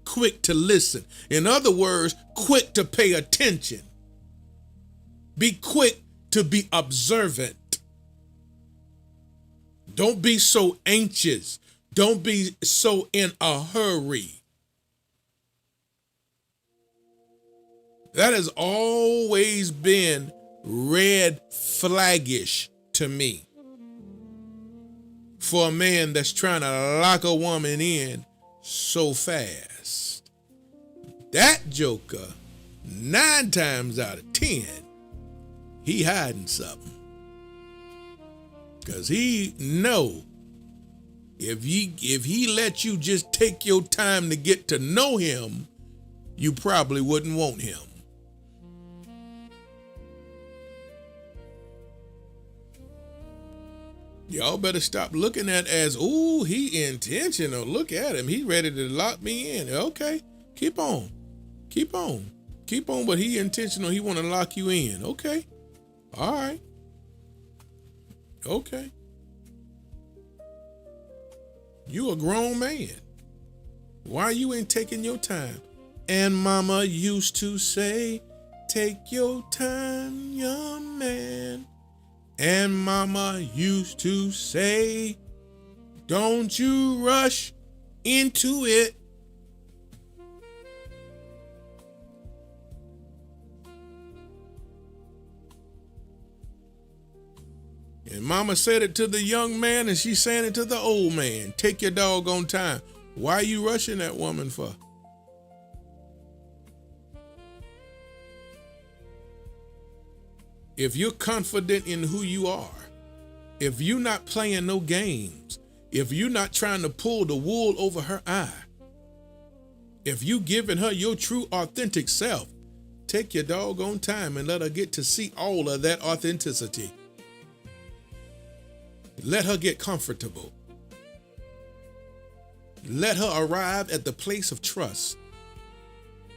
quick to listen. In other words, quick to pay attention. Be quick to be observant. Don't be so anxious. Don't be so in a hurry. That has always been red flaggish to me for a man that's trying to lock a woman in so fast. That joker, 9 times out of 10, he hiding something. Because he know if he let you just take your time to get to know him, you probably wouldn't want him. Y'all better stop looking at as, ooh, he intentional. Look at him. He ready to lock me in. Okay, keep on. Keep on. Keep on, but he intentional. He want to lock you in. Okay. All right. Okay. You a grown man. Why you ain't taking your time? And mama used to say, take your time, young man. And mama used to say, don't you rush into it. And mama said it to the young man, and she's saying it to the old man. Take your doggone time. Why are you rushing that woman for? If you're confident in who you are, if you're not playing no games, if you're not trying to pull the wool over her eye, if you giving her your true authentic self, take your doggone time and let her get to see all of that authenticity. Let her get comfortable. Let her arrive at the place of trust.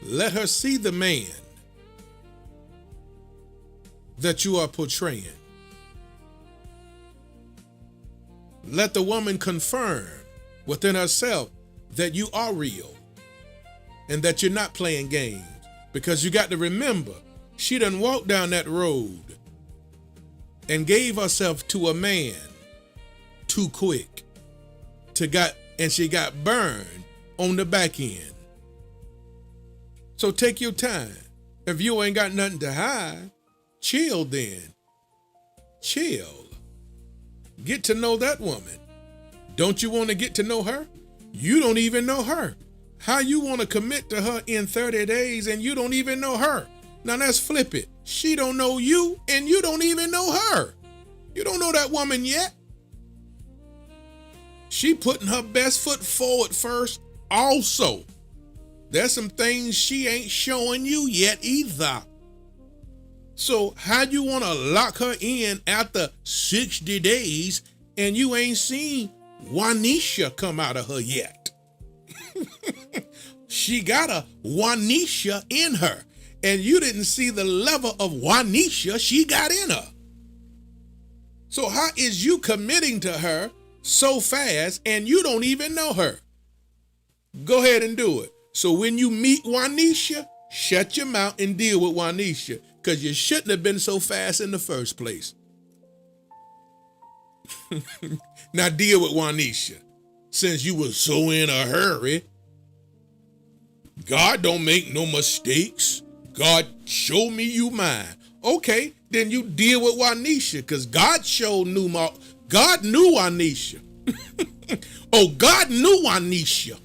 Let her see the man that you are portraying. Let the woman confirm within herself that you are real and that you're not playing games. Because you got to remember, she done walked down that road and gave herself to a man too quick and she got burned on the back end. So take your time. If you ain't got nothing to hide, chill then. Chill. Get to know that woman. Don't you want to get to know her? You don't even know her. How you want to commit to her in 30 days and you don't even know her? Now let's flip it. She don't know you and you don't even know her. You don't know that woman yet. She putting her best foot forward first also. There's some things she ain't showing you yet either. So how you want to lock her in after 60 days and you ain't seen Juanisha come out of her yet? She got a Juanisha in her and you didn't see the level of Juanisha she got in her. So how is you committing to her so fast and you don't even know her? Go ahead and do it. So when you meet Juanisha, shut your mouth and deal with Juanisha, because you shouldn't have been so fast in the first place. Now deal with Juanisha. Since you were so in a hurry, God don't make no mistakes. God show me you mine. Okay, then you deal with Juanisha, because God knew Juanisha. Oh, God knew Juanisha.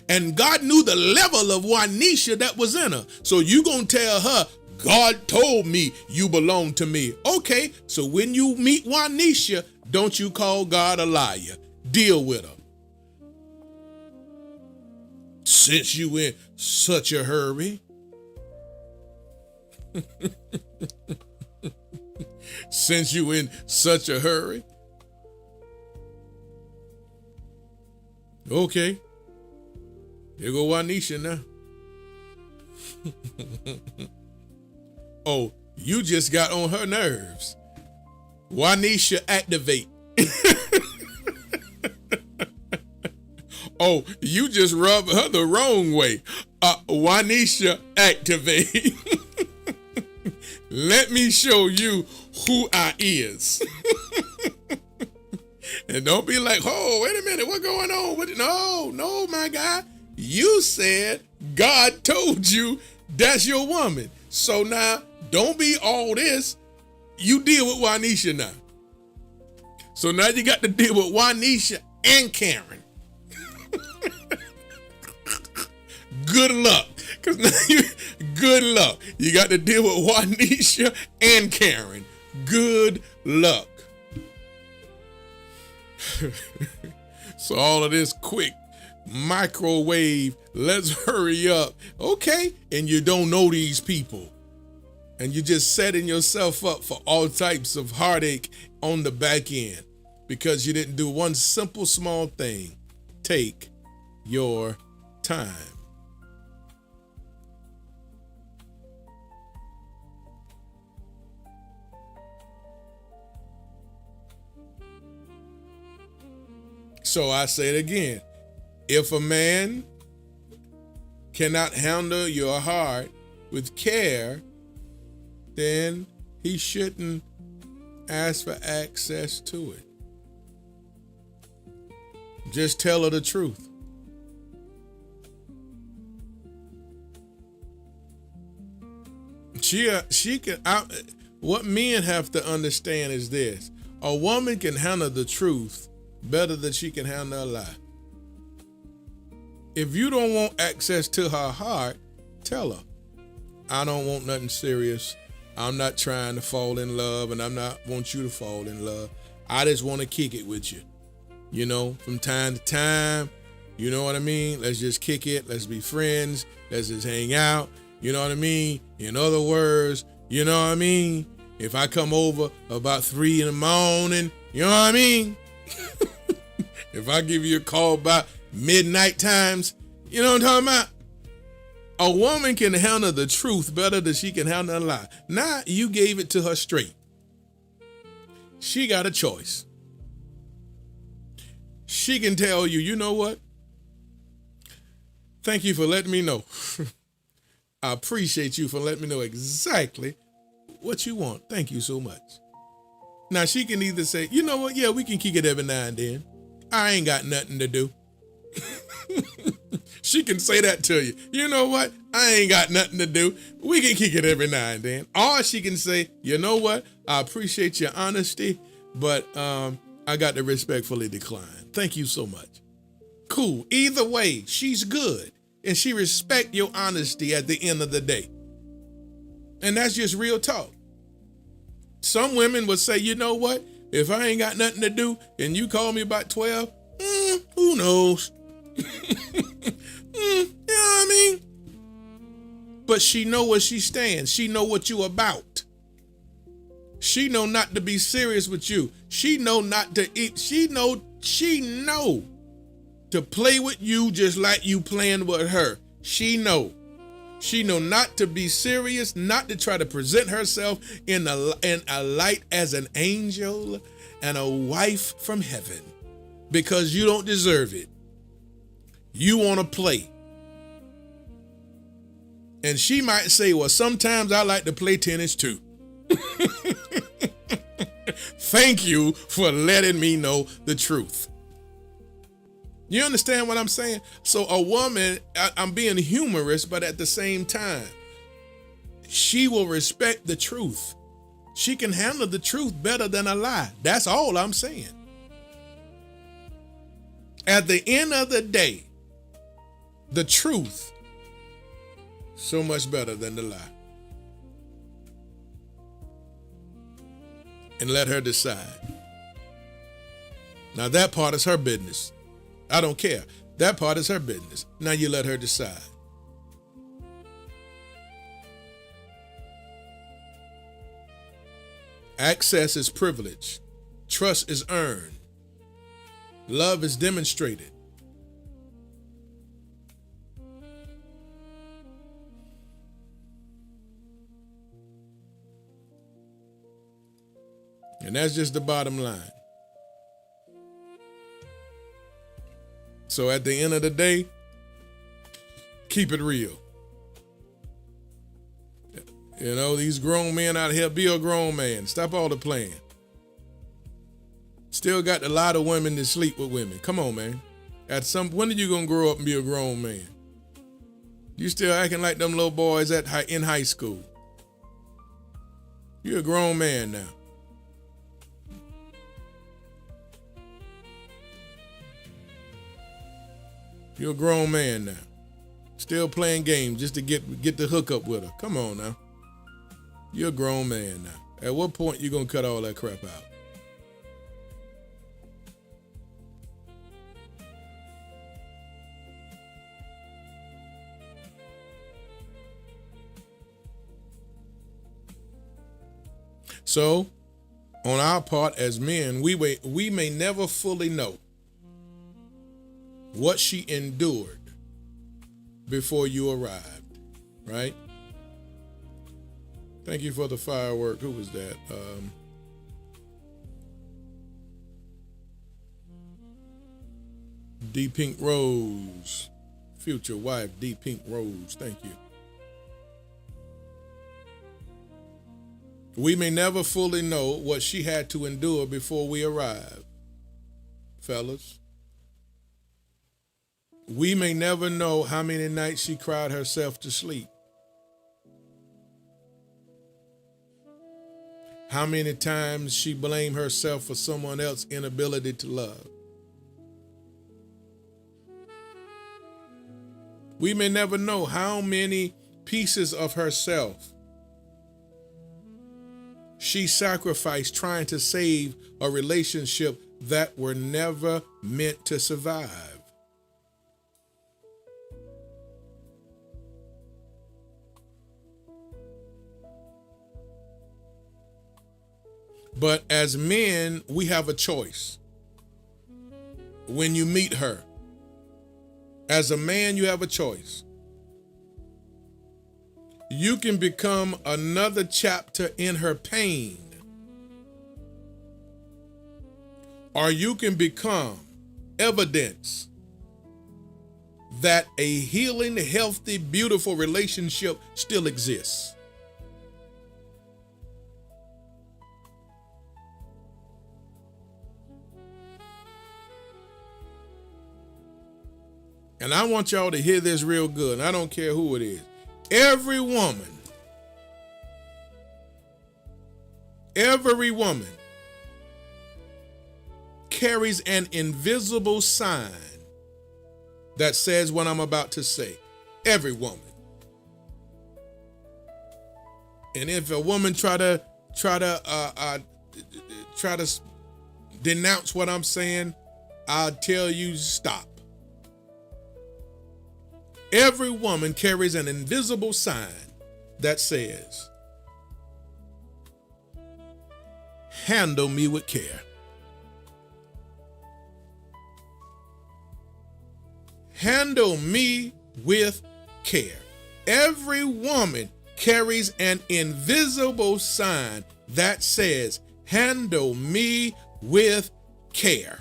And God knew the level of Juanisha that was in her. So you gonna tell her, God told me you belong to me. Okay, so when you meet Juanisha, don't you call God a liar. Deal with her. Since you in such a hurry. Since you in such a hurry. Okay. Here go Juanisha now. Oh, you just got on her nerves. Juanisha, activate. Oh, you just rubbed her the wrong way. Juanisha, activate. Let me show you who I is. And don't be like, oh, wait a minute, what going on? No, my guy. You said God told you that's your woman. So now, don't be all this. You deal with Juanisha now. So now you got to deal with Juanisha and Karen. Good luck. Because now good luck. You got to deal with Juanisha and Karen. Good luck. So all of this quick microwave, let's hurry up. Okay. And you don't know these people. And you're just setting yourself up for all types of heartache on the back end because you didn't do one simple small thing. Take your time. So I say it again. If a man cannot handle your heart with care, then he shouldn't ask for access to it. Just tell her the truth. She can. What men have to understand is this: a woman can handle the truth better than she can handle a lie. If you don't want access to her heart, tell her, I don't want nothing serious. I'm not trying to fall in love, and I'm not want you to fall in love. I just want to kick it with you. You know, from time to time, you know what I mean? Let's just kick it. Let's be friends. Let's just hang out. You know what I mean? In other words, you know what I mean? If I come over about 3 in the morning, you know what I mean? If I give you a call about midnight times, you know what I'm talking about? A woman can handle the truth better than she can handle a lie. Now you gave it to her straight. She got a choice. She can tell you, you know what? Thank you for letting me know. I appreciate you for letting me know exactly what you want. Thank you so much. Now she can either say, you know what? Yeah, we can kick it every now and then. I ain't got nothing to do. She can say that to you. You know what? I ain't got nothing to do. We can kick it every now and then. Or she can say, you know what? I appreciate your honesty, but I got to respectfully decline. Thank you so much. Cool. Either way, she's good. And she respect your honesty at the end of the day. And that's just real talk. Some women would say, you know what? If I ain't got nothing to do and you call me about 12, who knows? You know what I mean? But she know where she stands. She know what you about. She know not to be serious with you. She know not to eat. She know to play with you just like you playing with her. She know not to be serious, not to try to present herself in a light as an angel and a wife from heaven, because you don't deserve it. You want to play. And she might say, well, sometimes I like to play tennis too. Thank you for letting me know the truth. You understand what I'm saying? So a woman, I'm being humorous, but at the same time, she will respect the truth. She can handle the truth better than a lie. That's all I'm saying. At the end of the day, the truth, so much better than the lie. And let her decide. Now that part is her business. I don't care. That part is her business. Now you let her decide. Access is privilege. Trust is earned. Love is demonstrated. And that's just the bottom line. So at the end of the day, keep it real. You know, these grown men out here, be a grown man. Stop all the playing. Still got a lot of women that sleep with women. Come on, man. When are you gonna grow up and be a grown man? You still acting like them little boys in high school. You're a grown man now. You're a grown man now. Still playing games just to get the hookup with her. Come on now. You're a grown man now. At what point you gonna cut all that crap out? So, on our part as men, we may never fully know what she endured before you arrived, right? Thank you for the firework. Who was that? D. Pink Rose, future wife, D. Pink Rose. Thank you. We may never fully know what she had to endure before we arrive, fellas. We may never know how many nights she cried herself to sleep. How many times she blamed herself for someone else's inability to love. We may never know how many pieces of herself she sacrificed trying to save a relationship that were never meant to survive. But as men, we have a choice. When you meet her, as a man, you have a choice. You can become another chapter in her pain, or you can become evidence that a healing, healthy, beautiful relationship still exists. And I want y'all to hear this real good. I don't care who it is. Every woman carries an invisible sign that says what I'm about to say. Every woman. And if a woman try to denounce what I'm saying, I'll tell you stop. Every woman carries an invisible sign that says, handle me with care. Handle me with care. Every woman carries an invisible sign that says, handle me with care.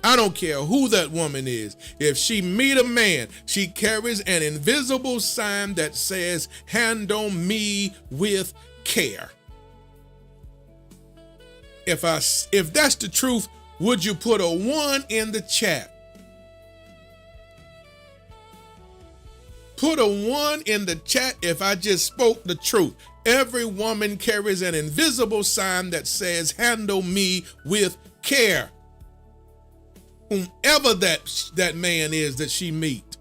I don't care who that woman is. If she meet a man, she carries an invisible sign that says, handle me with care. If that's the truth, would you put a 1 in the chat? Put a 1 in the chat if I just spoke the truth. Every woman carries an invisible sign that says, handle me with care. Whomever that man is that she meet,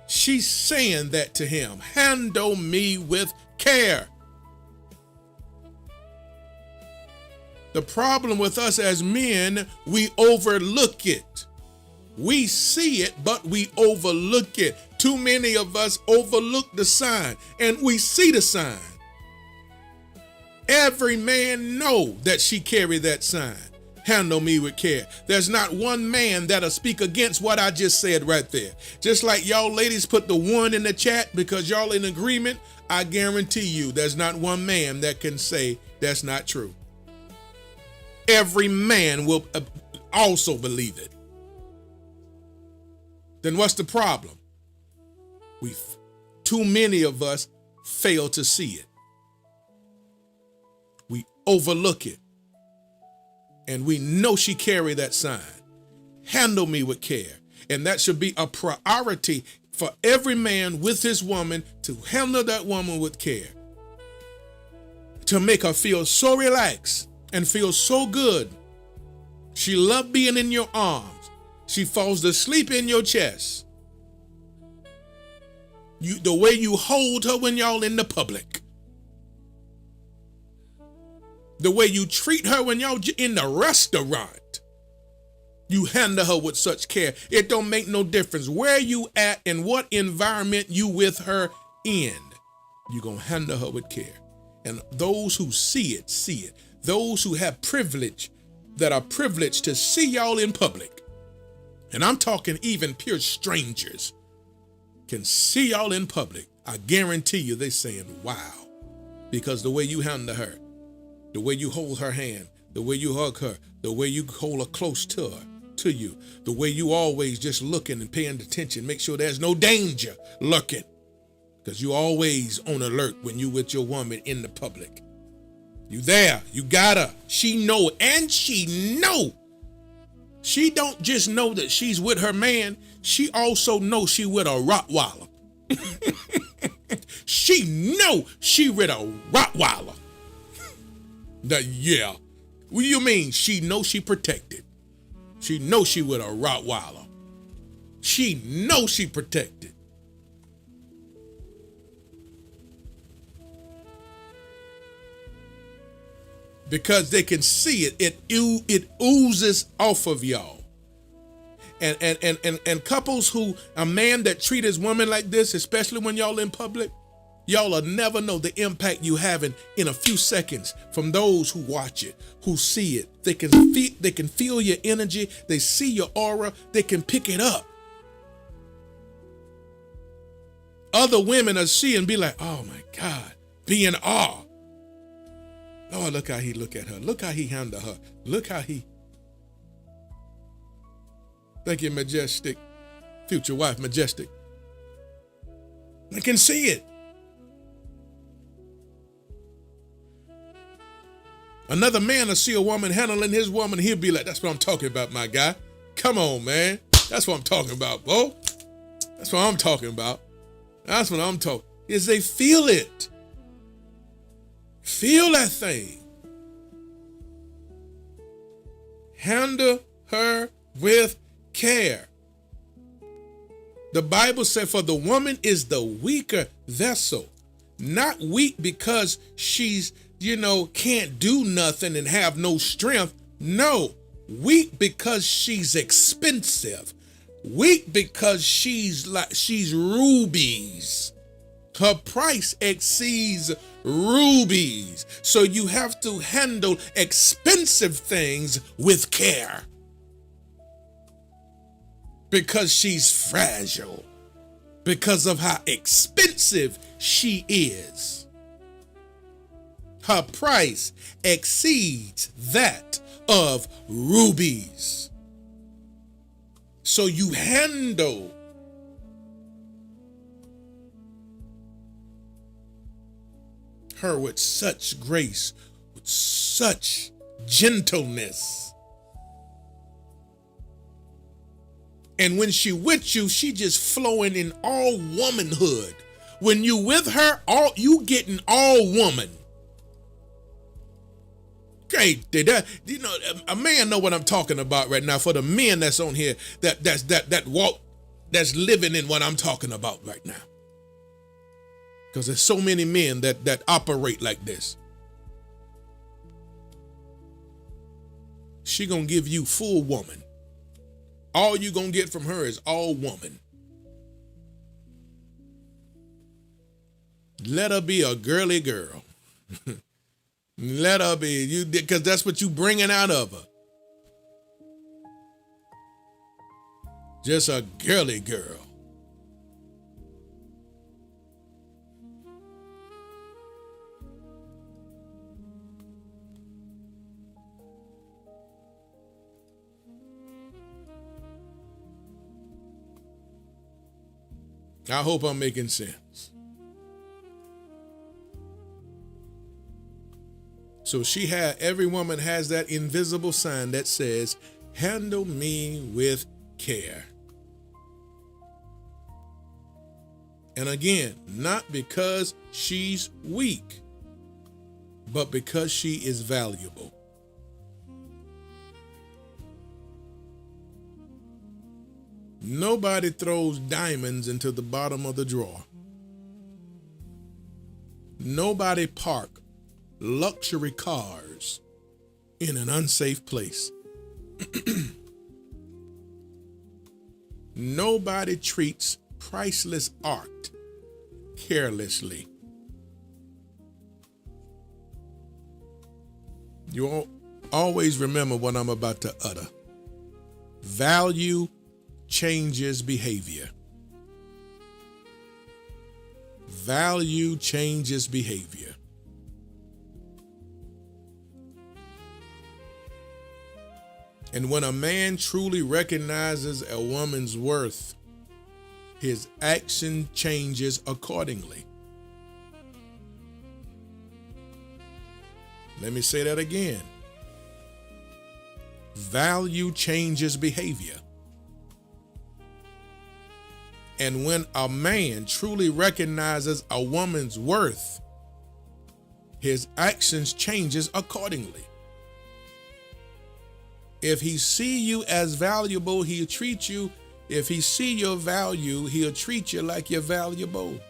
she's saying that to him. Handle me with care. The problem with us as men, we overlook it. We see it, but we overlook it. Too many of us overlook the sign, and we see the sign. Every man know that she carry that sign. Handle me with care. There's not one man that'll speak against what I just said right there. Just like y'all ladies put the 1 in the chat because y'all in agreement, I guarantee you there's not one man that can say, That's not true. Every man will also believe it. Then what's the problem? Too many of us fail to see it. We overlook it. And we know she carried that sign. Handle me with care. And that should be a priority for every man with his woman, to handle that woman with care. To make her feel so relaxed and feel so good. She loves being in your arms. She falls asleep in your chest. The way you hold her when y'all in the public. The way you treat her when y'all in the restaurant. You handle her with such care. It don't make no difference where you at and what environment you with her in. You gonna handle her with care. And those who see it, see it. Those who have privilege, that are privileged to see y'all in public. And I'm talking even pure strangers can see y'all in public. I guarantee you they saying, wow. Because the way you handle her, the way you hold her hand, the way you hug her, the way you hold her close to you, the way you always just looking and paying attention, make sure there's no danger lurking. Because you always on alert when you with your woman in the public. You there, you got her. She know, and she know. She don't just know that she's with her man. She also knows she with a Rottweiler. She know she with a Rottweiler. Yeah. What do you mean? She know she protected. She know she with a Rottweiler. She know she protected. Because they can see it. It oozes off of y'all. And couples who, a man that treat his woman like this, especially when y'all in public, y'all will never know the impact you having in a few seconds from those who watch it, who see it. They can feel your energy. They see your aura. They can pick it up. Other women are seeing and be like, oh my God, be in awe. Oh, look how he look at her. Look how he handle her. Look how he. Thank you, Majestic. Future wife, Majestic. I can see it. Another man will see a woman handling his woman. He'll be like, that's what I'm talking about, my guy. Come on, man. That's what I'm talking about, Bo. That's what I'm talking about. That's what I'm talking. Is they feel it. Feel that thing. Handle her with care. The Bible said, for the woman is the weaker vessel. Not weak because she's, can't do nothing and have no strength. No, weak because she's expensive. Weak because she's rubies. Her price exceeds rubies. So you have to handle expensive things with care. Because she's fragile. Because of how expensive she is. Her price exceeds that of rubies. So you handle her with such grace, with such gentleness. And when she with you, she just flowing in all womanhood. When you with her, you getting all woman. Great, a man know what I'm talking about right now. For the men that's on here, that walk, that's living in what I'm talking about right now. Because there's so many men that operate like this. She gonna give you full woman. All you gonna get from her is all woman. Let her be a girly girl. Let her be, because that's what you bringing out of her. Just a girly girl. I hope I'm making sense. So every woman has that invisible sign that says, handle me with care. And again, not because she's weak, but because she is valuable. Nobody throws diamonds into the bottom of the drawer. Nobody parks luxury cars in an unsafe place. Nobody treats priceless art carelessly. You always remember what I'm about to utter. Value changes behavior. Value changes behavior. And when a man truly recognizes a woman's worth, his action changes accordingly. Let me say that again. Value changes behavior. And when a man truly recognizes a woman's worth, his actions changes accordingly. If he see you as valuable, he'll treat you. If he see your value, he'll treat you like you're valuable.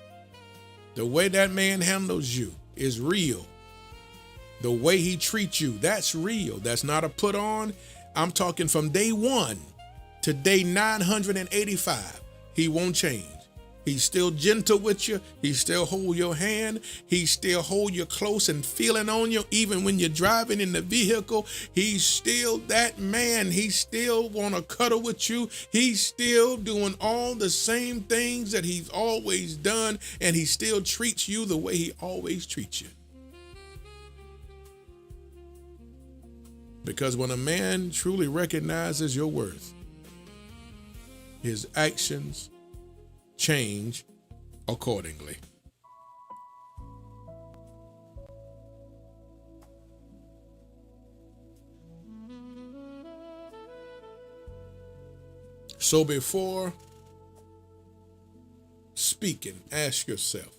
The way that man handles you is real. The way he treats you, that's real. That's not a put on. I'm talking from day 1 to day 985. He won't change. He's still gentle with you. He still hold your hand. He still hold you close and feeling on you. Even when you're driving in the vehicle, he's still that man. He still want to cuddle with you. He's still doing all the same things that he's always done. And he still treats you the way he always treats you. Because when a man truly recognizes your worth, his actions change accordingly. So before speaking, ask yourself,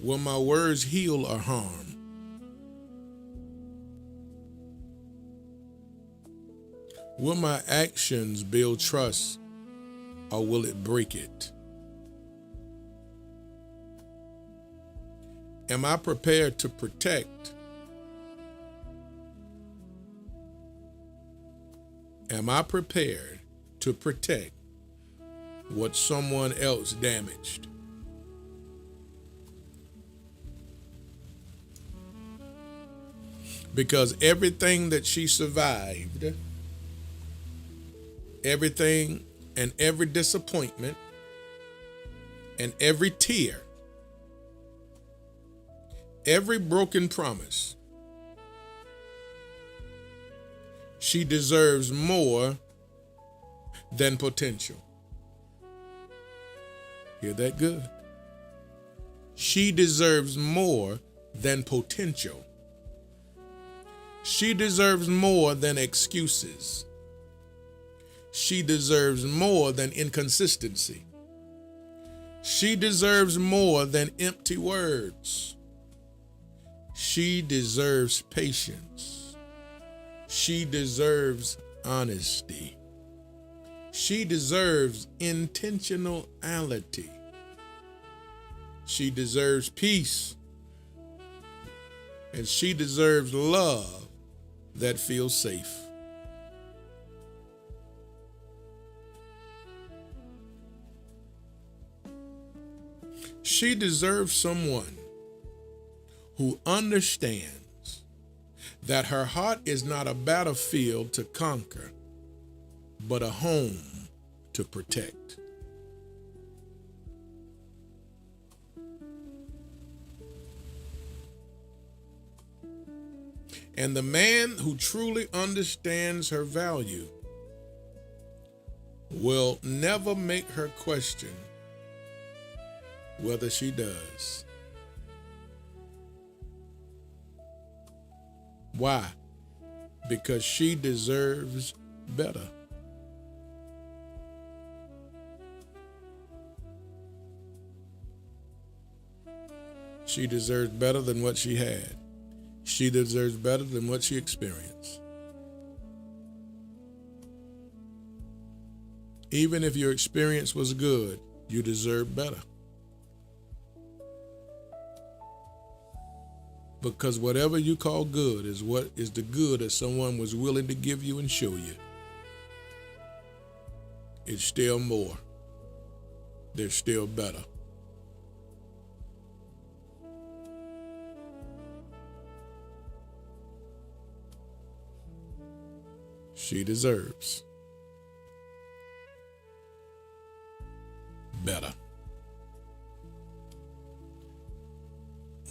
will my words heal or harm? Will my actions build trust or will it break it? Am I prepared to protect? Am I prepared to protect what someone else damaged? Because everything that she survived, everything and every disappointment and every tear, every broken promise, she deserves more than potential. Hear that good? She deserves more than potential. She deserves more than excuses. She deserves more than inconsistency. She deserves more than empty words. She deserves patience. She deserves honesty. She deserves intentionality. She deserves peace. And she deserves love that feels safe. She deserves someone who understands that her heart is not a battlefield to conquer, but a home to protect. And the man who truly understands her value will never make her question whether she does. Why? Because she deserves better. She deserves better than what she had. She deserves better than what she experienced. Even if your experience was good, you deserve better. Because whatever you call good is what is the good that someone was willing to give you and show you. It's still more. They're still better. She deserves better.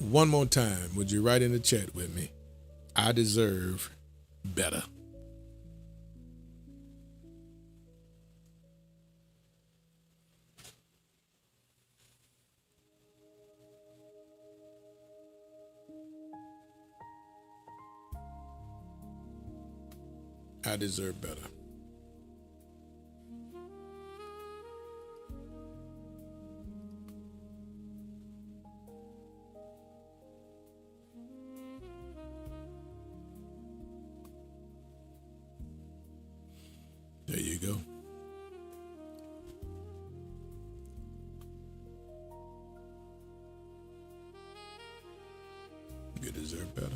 One more time, would you write in the chat with me? I deserve better. I deserve better. There you go. You deserve better.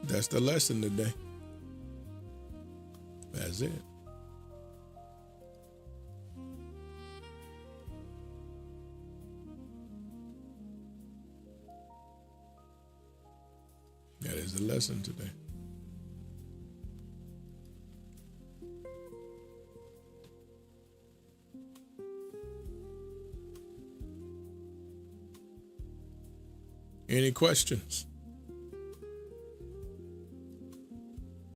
That's the lesson today. That's it. That is the lesson today. Any questions?